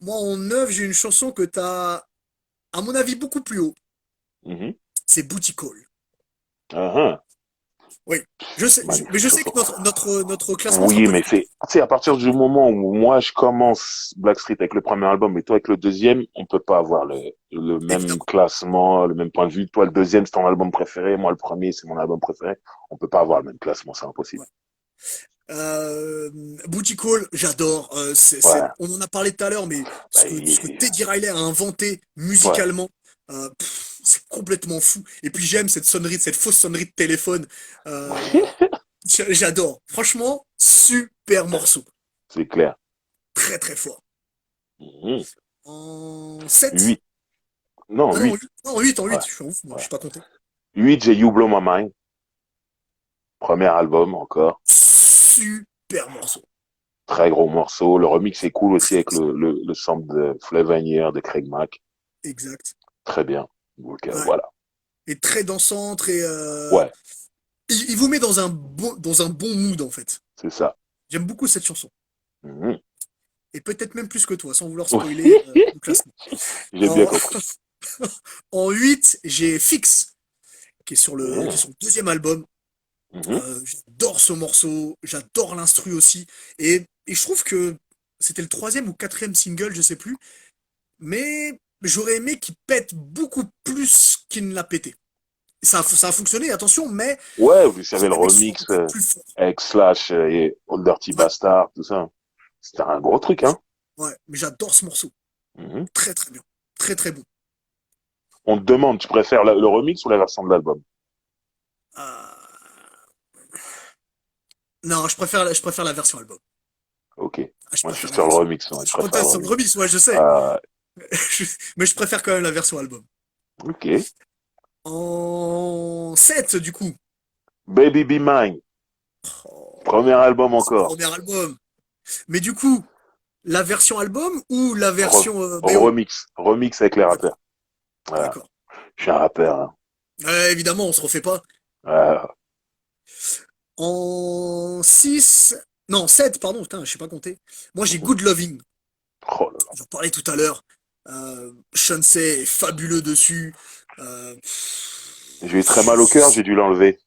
S2: Moi, en 9, j'ai une chanson que t'as, à mon avis, beaucoup plus haut.
S1: Mhm.
S2: C'est Booty Call.
S1: Ah, ah.
S2: Oui. Mais
S1: Magnifique
S2: je sais que
S1: chanson.
S2: notre classement sera
S1: Oui,
S2: pas
S1: mais
S2: du tout.
S1: c'est, tu sais, à partir du moment où moi je commence Blackstreet avec le premier album et toi avec le deuxième, on peut pas avoir le même
S2: Évidemment.
S1: classement, le même point de vue. Toi, le deuxième, c'est ton album préféré. Moi, le premier, c'est mon album préféré. On peut pas avoir le même classement, c'est impossible.
S2: Ouais. Euh, Booty Call, j'adore.
S1: Ouais.
S2: On en a parlé tout à l'heure, mais
S1: Bah,
S2: ce que Teddy Riley a inventé
S1: ouais.
S2: musicalement, c'est complètement fou. Et puis j'aime cette sonnerie, cette fausse sonnerie de téléphone. Euh, J'adore. Franchement, super morceau.
S1: C'est clair.
S2: Très très fort.
S1: Mhm.
S2: En 7.
S1: 8. Non,
S2: Ah non,
S1: 8.
S2: 8. Non, 8 en
S1: Ouais.
S2: 8. Je suis en ouf, moi. Je
S1: Ouais.
S2: suis pas compté.
S1: 8, j'ai You Blow My Mind. Premier album encore.
S2: Super morceau.
S1: Très gros morceau. Le remix est cool aussi avec le sample de Flavor de Craig Mack.
S2: Exact.
S1: Très bien. Donc,
S2: Ouais.
S1: voilà.
S2: Et très dansant, très.
S1: Ouais,
S2: Il vous met dans un bon mood en fait.
S1: c'est ça.
S2: J'aime beaucoup cette chanson.
S1: Mhm.
S2: Et peut-être même plus que toi, sans vouloir spoiler
S1: Oui,
S2: le classement.
S1: j'ai bien
S2: En,
S1: compris.
S2: en 8, j'ai Fix, qui est
S1: Mhm.
S2: son deuxième album.
S1: Mhm.
S2: J'adore ce morceau, j'adore l'instru aussi. Et je trouve que c'était le troisième ou quatrième single, je sais plus. Mais j'aurais aimé qu'il pète beaucoup plus qu'il ne l'a pété. Ça a fonctionné, attention, mais
S1: Ouais, vous savez le
S2: j'aurais aimé que ce soit
S1: remix
S2: encore plus fort.
S1: avec Slash et Old Dirty
S2: Ouais,
S1: Bastard, tout ça. C'était un gros truc, hein.
S2: ouais, mais j'adore ce morceau.
S1: Mhm.
S2: Très très bien. Très très bon.
S1: On te demande, tu préfères le remix ou la version de l'album?
S2: Euh, non, je préfère la version album.
S1: Ok.
S2: Ah, je
S1: Moi, je suis
S2: préfère la
S1: sur le
S2: version.
S1: remix, moi, je
S2: Quand
S1: préfère
S2: t'es
S1: le
S2: sur le
S1: remix.
S2: remix, ouais, je sais.
S1: Euh,
S2: Mais je préfère quand même la version album.
S1: ok.
S2: En 7 du coup.
S1: Baby Be Mine. Premier
S2: Oh,
S1: album
S2: c'est le
S1: encore.
S2: premier album. Mais du coup, la version album ou la
S1: Re-
S2: version BO?
S1: remix. Remix avec les rappeurs.
S2: D'accord,
S1: Voilà.
S2: d'accord.
S1: Je suis un rappeur, hein.
S2: Évidemment, on se refait pas.
S1: Voilà.
S2: En 6, non, 7 pardon, putain, je sais pas compter. Moi, j'ai
S1: Mhm.
S2: Good Loving.
S1: Oh là là.
S2: J'en parlais tout à l'heure. Shansei est fabuleux dessus. Euh,
S1: J'ai eu très mal au cœur, j'ai dû l'enlever.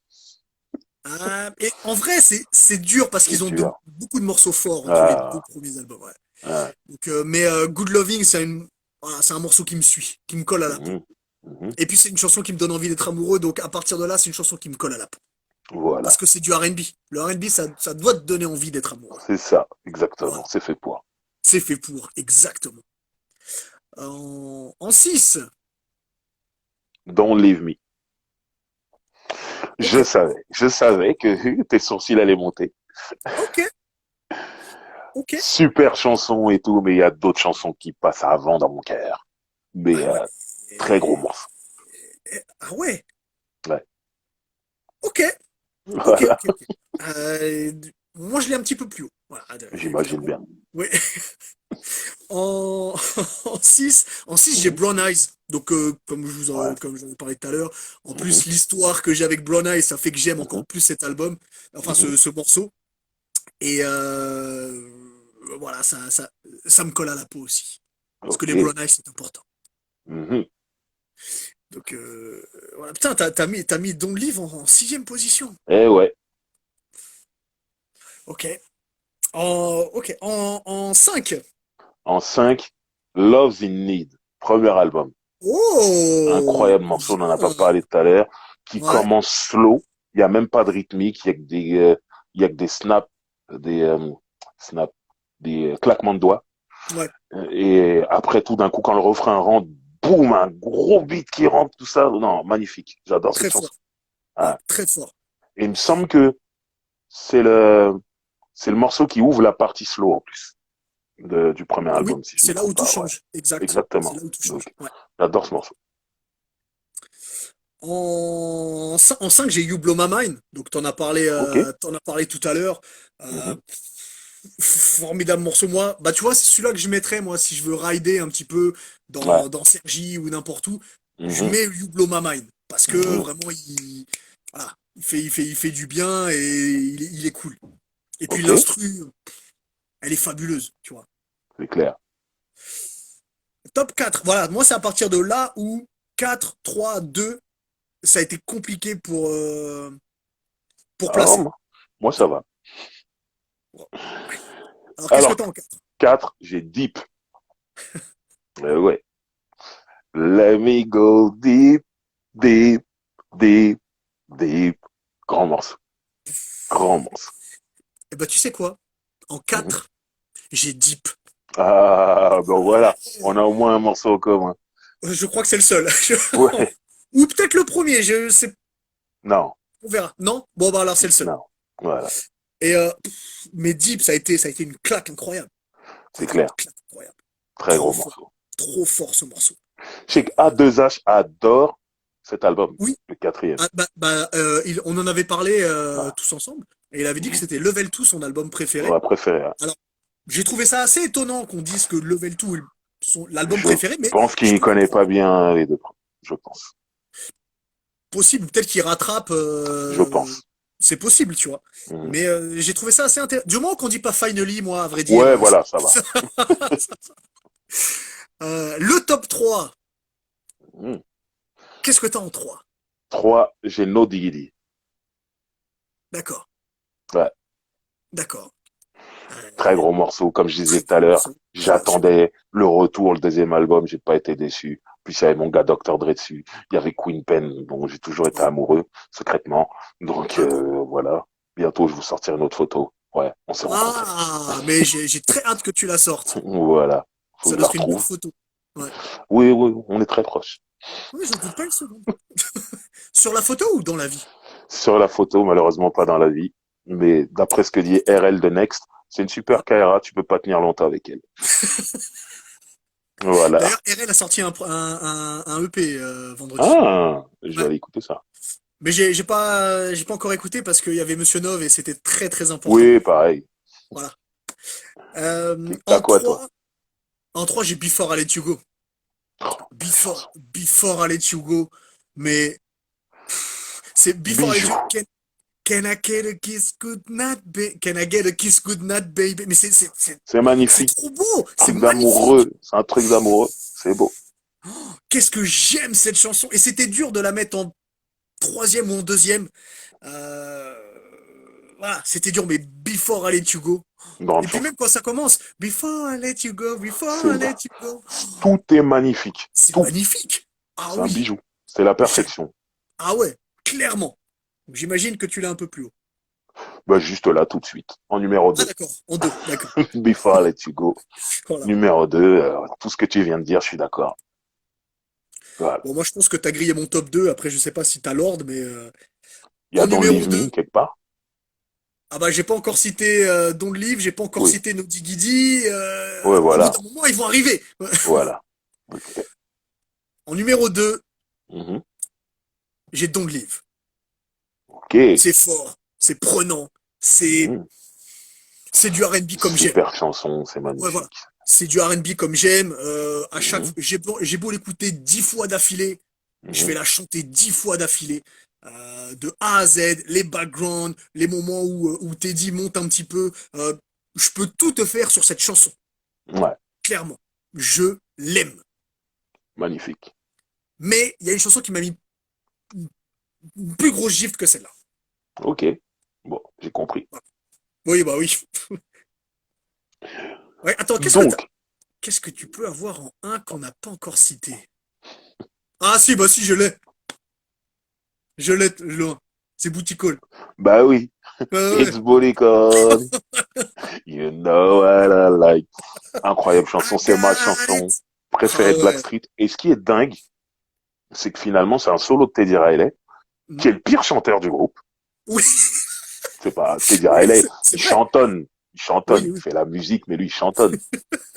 S2: et en vrai, c'est dur parce
S1: C'est
S2: qu'ils ont
S1: dur.
S2: beaucoup de morceaux forts entre les deux
S1: Ah,
S2: premiers albums. Ouais.
S1: ah.
S2: Donc, mais Good Loving, voilà, c'est un morceau qui me suit, qui me colle à la peau.
S1: Mhm. Mhm.
S2: Et puis c'est une chanson qui me donne envie d'être amoureux, donc à partir de là, c'est une chanson qui me colle à la peau. Parce
S1: Voilà.
S2: que c'est du R&B. Le R&B, ça doit te donner envie d'être amoureux.
S1: C'est ça,
S2: Voilà.
S1: exactement. C'est fait pour.
S2: C'est fait pour, exactement. En 6,
S1: Don't Leave Me.
S2: ok,
S1: Je savais que tes sourcils allaient monter.
S2: ok, ok.
S1: Super chanson et tout, mais il y a d'autres chansons qui passent avant dans mon cœur. Mais
S2: Ah ouais.
S1: très gros morceau.
S2: Ah ouais,
S1: Ouais.
S2: ok, ok,
S1: Voilà,
S2: ok, ok. Moi, je l'ai un petit peu plus haut. Voilà,
S1: j'imagine
S2: évidemment.
S1: bien.
S2: Ouais. En, en 6 j'ai Brown Eyes. Donc,
S1: Ouais.
S2: comme j'en ai parlé tout à l'heure, en
S1: Mhm.
S2: plus, l'histoire que j'ai avec Brown Eyes, ça fait que j'aime
S1: Mhm.
S2: encore plus cet album, enfin,
S1: Mhm.
S2: ce morceau. Et voilà, ça me colle à la peau aussi. Parce que
S1: Ok.
S2: les Brown Eyes, c'est important.
S1: Mhm.
S2: Donc, voilà. Putain, t'as mis Don't Live en sixième position.
S1: Eh ouais.
S2: Ok. Ok. En 5.
S1: En 5, Love's in Need. Premier album.
S2: Oh!
S1: Incroyable morceau, on n'en a pas
S2: Bien!
S1: parlé tout à l'heure. qui
S2: Ouais,
S1: commence slow. Il y a même pas de rythmique. Il y a que des snaps, des snaps, des claquements de doigts.
S2: ouais,
S1: Et après, tout d'un coup, quand le refrain rentre, boum, un gros beat qui rentre, tout ça. Non, magnifique. J'adore cette
S2: très fort.
S1: chanson.
S2: Ouais,
S1: Ah.
S2: très fort.
S1: Et il me semble que c'est le, c'est le morceau qui ouvre la partie slow en plus du premier
S2: Oui,
S1: album, si je me
S2: c'est là où
S1: trompe
S2: tout
S1: pas. Ouais,
S2: change. Exact. C'est
S1: exactement.
S2: là où tout change.
S1: Donc,
S2: Ouais.
S1: j'adore ce morceau.
S2: En 5, j'ai You Blow My Mind. Donc,
S1: Ok.
S2: t'en as parlé tout à l'heure. Euh,
S1: Mhm,
S2: Formidable morceau. Moi, bah, tu vois, c'est celui-là que je mettrais, moi, si je veux rider un petit peu
S1: ouais.
S2: dans Sergi ou n'importe où. Je
S1: Mhm,
S2: mets You Blow My Mind. Parce que
S1: mhm,
S2: vraiment, voilà, il fait du bien et il est cool. Et puis,
S1: ok.
S2: l'instru, elle est fabuleuse, tu vois.
S1: C'est clair.
S2: Top 4. Voilà, moi, c'est à partir de là où 4, 3, 2, ça a été compliqué pour
S1: Alors,
S2: placer.
S1: moi, ça va.
S2: Alors, qu'est-ce que
S1: Alors,
S2: t'as en 4?
S1: 4, j'ai Deep. Ouais. Let me go deep, deep, deep, deep. Grand morceau. Grand morceau.
S2: Eh ben, tu sais quoi? En
S1: Mhm.
S2: 4, j'ai Deep.
S1: Ah, ben voilà. On a au moins un morceau en commun.
S2: Je crois que c'est le seul.
S1: Ouais.
S2: Ou peut-être le premier, je sais,
S1: Non.
S2: on verra. Non? Bon, bah alors c'est le seul.
S1: Non. Voilà.
S2: Et mais Deep, ça a été une claque incroyable. Ça a
S1: C'est
S2: été une
S1: clair.
S2: claque incroyable.
S1: Très gros morceau.
S2: Trop fort ce morceau.
S1: Je sais que A2H adore cet album.
S2: Oui,
S1: Le quatrième.
S2: ah, on en avait parlé
S1: Ah.
S2: tous ensemble, et il avait dit que
S1: Mhm.
S2: c'était Level 2 son album
S1: On
S2: préféré.
S1: va préférer. Hein.
S2: Alors, j'ai trouvé ça assez étonnant qu'on dise que Level 2 est l'album
S1: Je
S2: préféré, mais
S1: pense
S2: je
S1: qu'il
S2: peux
S1: connaît
S2: comprendre.
S1: pas bien les deux. Je pense.
S2: Possible, peut-être qu'il rattrape,
S1: Je pense.
S2: c'est possible, tu vois.
S1: Mhm.
S2: Mais j'ai trouvé ça assez intéressant. Du moment qu'on dit pas finally, moi, à vrai dire,
S1: Ouais, voilà, ça va.
S2: le top 3.
S1: Mhm.
S2: Qu'est-ce que t'as en 3?
S1: 3, j'ai No Diggity.
S2: D'accord,
S1: Ouais.
S2: d'accord.
S1: Très gros morceau, comme je disais
S2: Très
S1: tout à
S2: gros
S1: l'heure.
S2: morceau, bien sûr.
S1: J'attendais le retour, le deuxième album, j'ai pas été déçu. Puis il y avait mon gars Dr. Dre dessus. Il y avait Queen Pen, dont j'ai toujours été
S2: Ouais.
S1: amoureux, secrètement. Donc
S2: Ah bon?
S1: voilà. Bientôt, je vous sortirai une autre photo. Ouais, on s'est rencontrés.
S2: Ah, mais j'ai très hâte que tu la sortes.
S1: Voilà. Faut
S2: Ça
S1: que je
S2: doit
S1: la
S2: être une belle
S1: retrouve.
S2: photo. Ouais.
S1: Oui, oui, on est très proches.
S2: Oui, j'en doute pas une seconde. Sur la photo ou dans la vie?
S1: Sur la photo, malheureusement pas dans la vie. Mais d'après ce que dit RL de Next, c'est une
S2: Ouais.
S1: super Kaira, tu peux pas tenir longtemps avec elle. Voilà.
S2: D'ailleurs, RL a sorti un EP vendredi.
S1: Ah, je vais
S2: Ouais.
S1: aller écouter ça.
S2: Mais j'ai pas encore écouté parce qu'il y avait Monsieur Nov et c'était très très important.
S1: Oui, pareil.
S2: Voilà.
S1: T'as quoi, toi?
S2: En 3 j'ai Before I Let You Go.
S1: Oh, quelle chanson.
S2: Before I Let You Go. Mais c'est Before I Let
S1: Bijou.
S2: You Can I get a kiss good night, baby? Can I get a kiss good night, baby? Mais
S1: C'est
S2: c'est
S1: magnifique.
S2: trop beau. C'est
S1: Truc
S2: magnifique.
S1: d'amoureux. C'est un truc d'amoureux. C'est beau.
S2: Qu'est-ce que j'aime cette chanson. Et c'était dur de la mettre en troisième ou en deuxième. Euh, voilà, c'était dur, mais Before I Let You Go.
S1: Grande
S2: Et puis
S1: chanson.
S2: même quand ça commence, Before I Let You Go, Before
S1: C'est,
S2: I Let You Go.
S1: tout est magnifique.
S2: C'est
S1: Tout.
S2: magnifique. Ah
S1: C'est un
S2: oui.
S1: bijou. C'est la
S2: J'a-
S1: perfection.
S2: Ah ouais, clairement. Donc, j'imagine que tu l'as un peu plus haut.
S1: Bah, juste là, tout de suite. En numéro
S2: Ah
S1: 2.
S2: d'accord, en deux, d'accord.
S1: Before I Let You Go.
S2: Voilà.
S1: Numéro 2. Tout ce que tu viens de dire, je suis d'accord. Voilà.
S2: Bon, moi je pense que t'as grillé mon top 2. Après, je sais pas si t'as l'ordre, mais
S1: Il y a
S2: en
S1: Don't
S2: numéro
S1: Leave
S2: 2,
S1: Me, quelque part.
S2: ah bah j'ai pas encore cité Don't Leave, j'ai pas encore
S1: Oui.
S2: cité No Diggity.
S1: Ouais,
S2: Au bout
S1: voilà.
S2: d'un moment, ils vont arriver.
S1: Voilà. Ok.
S2: En numéro 2,
S1: Mhm.
S2: j'ai Don't Leave.
S1: Ok.
S2: C'est fort, c'est prenant,
S1: Mhm.
S2: c'est du R&B comme j'aime.
S1: Super chanson, c'est
S2: Ouais, voilà.
S1: magnifique.
S2: C'est du R&B comme j'aime.
S1: Mhm.
S2: J'ai beau l'écouter 10 fois d'affilée, je vais
S1: Mhm.
S2: la chanter 10 fois d'affilée. De A à Z, les backgrounds, les moments où Teddy monte un petit peu. Je peux tout te faire sur cette chanson,
S1: Ouais,
S2: clairement. Je l'aime.
S1: magnifique.
S2: Mais il y a une chanson qui m'a mis une plus grosse gifle que celle-là.
S1: Ok. Bon, j'ai compris.
S2: Oui, bah oui. Ouais, attends,
S1: Donc,
S2: qu'est-ce que tu peux avoir en un qu'on n'a pas encore cité? Ah si, bah si, je l'ai. loin. C'est Booty Call.
S1: Bah oui.
S2: Ouais.
S1: It's booty call. You know what I like. Incroyable
S2: I
S1: chanson. C'est ma
S2: got
S1: chanson
S2: it. Ah
S1: préférée de
S2: ouais.
S1: Blackstreet. Et ce qui est dingue, c'est que finalement, c'est un solo de Teddy Riley,
S2: Hmm.
S1: qui est le pire chanteur du groupe.
S2: Oui,
S1: C'est pas Teddy
S2: oui,
S1: Riley.
S2: c'est
S1: Il
S2: vrai.
S1: chantonne. Il
S2: Oui,
S1: chantonne. Il
S2: oui.
S1: fait la musique, mais lui, il chantonne.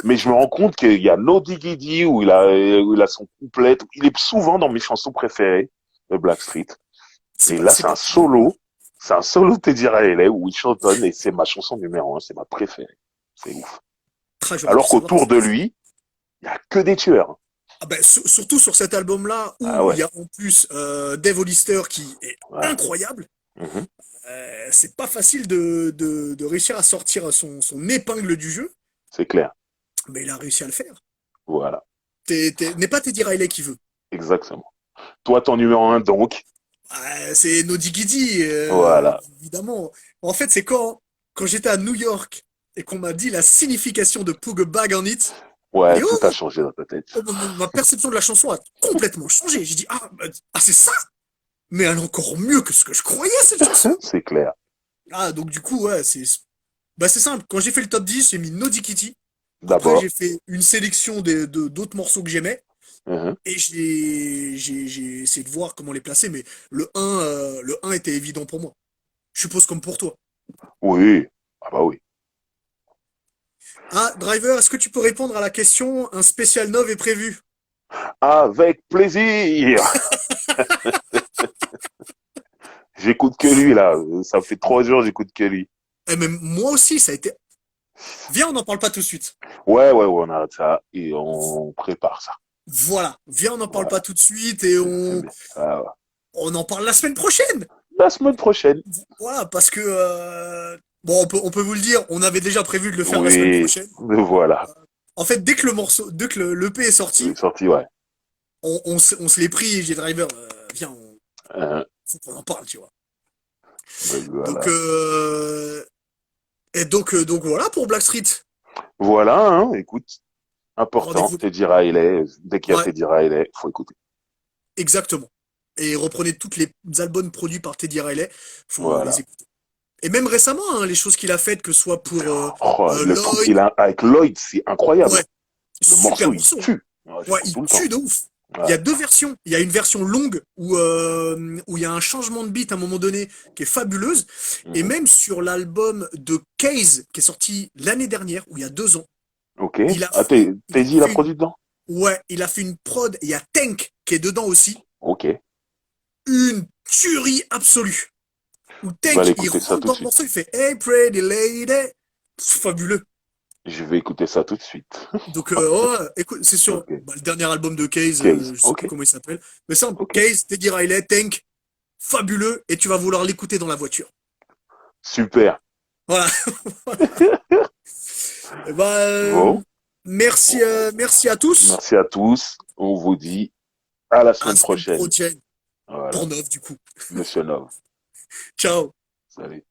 S1: Mais je me rends compte qu'il y a No Diggity où il a son couplet. Il est souvent dans mes chansons préférées de Blackstreet. Et là,
S2: C'est pas pour rien.
S1: c'est un solo de Teddy Riley où il chantonne et c'est ma chanson numéro un, c'est ma préférée. C'est ouf.
S2: Ah, j'aurais pu
S1: Alors
S2: savoir.
S1: qu'autour de lui, il y a que des tueurs.
S2: Ah ben, surtout sur cet album-là,
S1: Ah
S2: où il
S1: ouais,
S2: y a en plus Dave Hollister qui est
S1: ouais.
S2: incroyable.
S1: Mhm.
S2: C'est pas facile de réussir à sortir son épingle du jeu,
S1: C'est clair.
S2: mais il a réussi à le faire.
S1: Voilà,
S2: N'est pas Teddy Riley qui veut.
S1: exactement. Toi, ton numéro un, donc,
S2: C'est No Diggity,
S1: voilà.
S2: évidemment. En fait, c'est quand j'étais à New York et qu'on m'a dit la signification de Put a Bag on It,
S1: Ouais,
S2: et
S1: tout a changé dans ta tête.
S2: ma perception de la chanson a complètement changé. J'ai dit, c'est ça? Mais elle est encore mieux que ce que je croyais, cette chanson.
S1: C'est clair.
S2: Ah, donc du coup, ouais, c'est simple. Quand j'ai fait le top 10, j'ai mis No Diggity. Après,
S1: D'abord.
S2: j'ai fait une sélection d'autres morceaux que j'aimais.
S1: Mhm.
S2: Et j'ai essayé de voir comment les placer, mais le un était évident pour moi. Je suppose comme pour toi.
S1: Oui. Ah bah oui.
S2: Ah, Driver, est-ce que tu peux répondre à la question? Un spécial Nov est prévu.
S1: Avec plaisir. J'écoute que lui, là. Ça fait 3 jours, j'écoute que lui.
S2: Eh, mais moi aussi, ça a été. Viens, on n'en parle pas tout de suite.
S1: Ouais, on arrête ça et on prépare ça.
S2: Voilà. Viens, on n'en parle pas
S1: Voilà.
S2: tout de suite et
S1: C'est bien. Ah, ouais.
S2: on en parle la semaine prochaine.
S1: La semaine prochaine.
S2: Voilà, parce que bon, on peut vous le dire, on avait déjà prévu de le faire la semaine
S1: Oui,
S2: prochaine.
S1: voilà.
S2: En fait, dès que le l'EP est
S1: Il est
S2: sorti,
S1: sorti, ouais.
S2: on se l'est pris. J'ai Driver, viens,
S1: Euh,
S2: faut qu'on en parle, tu vois. Donc,
S1: voilà.
S2: donc voilà pour Blackstreet.
S1: Voilà, hein, écoute, important.
S2: Rendez-vous.
S1: Teddy Riley, dès qu'il y a
S2: Ouais,
S1: Teddy Riley, faut écouter.
S2: exactement. Et reprenez tous les albums produits par Teddy Riley, faut les
S1: Voilà.
S2: écouter. Et même récemment, hein, les choses qu'il a faites, que ce soit pour
S1: Oh, le truc
S2: Lloyd,
S1: qu'il a avec Lloyd, c'est incroyable.
S2: ouais,
S1: Le
S2: super
S1: morceau, il
S2: morceau.
S1: tue. Ouais,
S2: Ouais,
S1: j'écoute
S2: il
S1: tout le temps.
S2: tue de ouf. Il y
S1: Ouais.
S2: a deux versions. Il y a une version longue où il y a un changement de beat à un moment donné qui est fabuleuse. Et
S1: Mhm.
S2: même sur l'album de Case qui est sorti l'année dernière, ou il y a 2 ans,
S1: Ok. Ah,
S2: il a
S1: Teddy, il a
S2: fait une,
S1: produit dedans?
S2: ouais, il a fait une prod. Il y a Tank qui est dedans aussi.
S1: Ok.
S2: Une tuerie absolue. Où
S1: Je vais aller
S2: Tank, il
S1: écouter ça
S2: rentre
S1: tout de
S2: dans le
S1: suite.
S2: morceau, il fait Hey pretty lady. C'est fabuleux.
S1: Je vais écouter ça tout de suite.
S2: Donc, ouais, écoute, c'est sûr.
S1: Ok.
S2: Bah, le dernier album de Case,
S1: Case.
S2: je sais
S1: Ok.
S2: plus comment il s'appelle. Mais simple,
S1: Ok.
S2: Case, Teddy Riley, Tank, fabuleux, et tu vas vouloir l'écouter dans la voiture.
S1: Super.
S2: Voilà. Et bah,
S1: Bon.
S2: merci à tous.
S1: Merci à tous. On vous dit à la
S2: À la
S1: semaine
S2: semaine
S1: prochaine.
S2: prochaine,
S1: Voilà.
S2: pour neuf, du coup.
S1: Monsieur Nov.
S2: Ciao.
S1: Salut.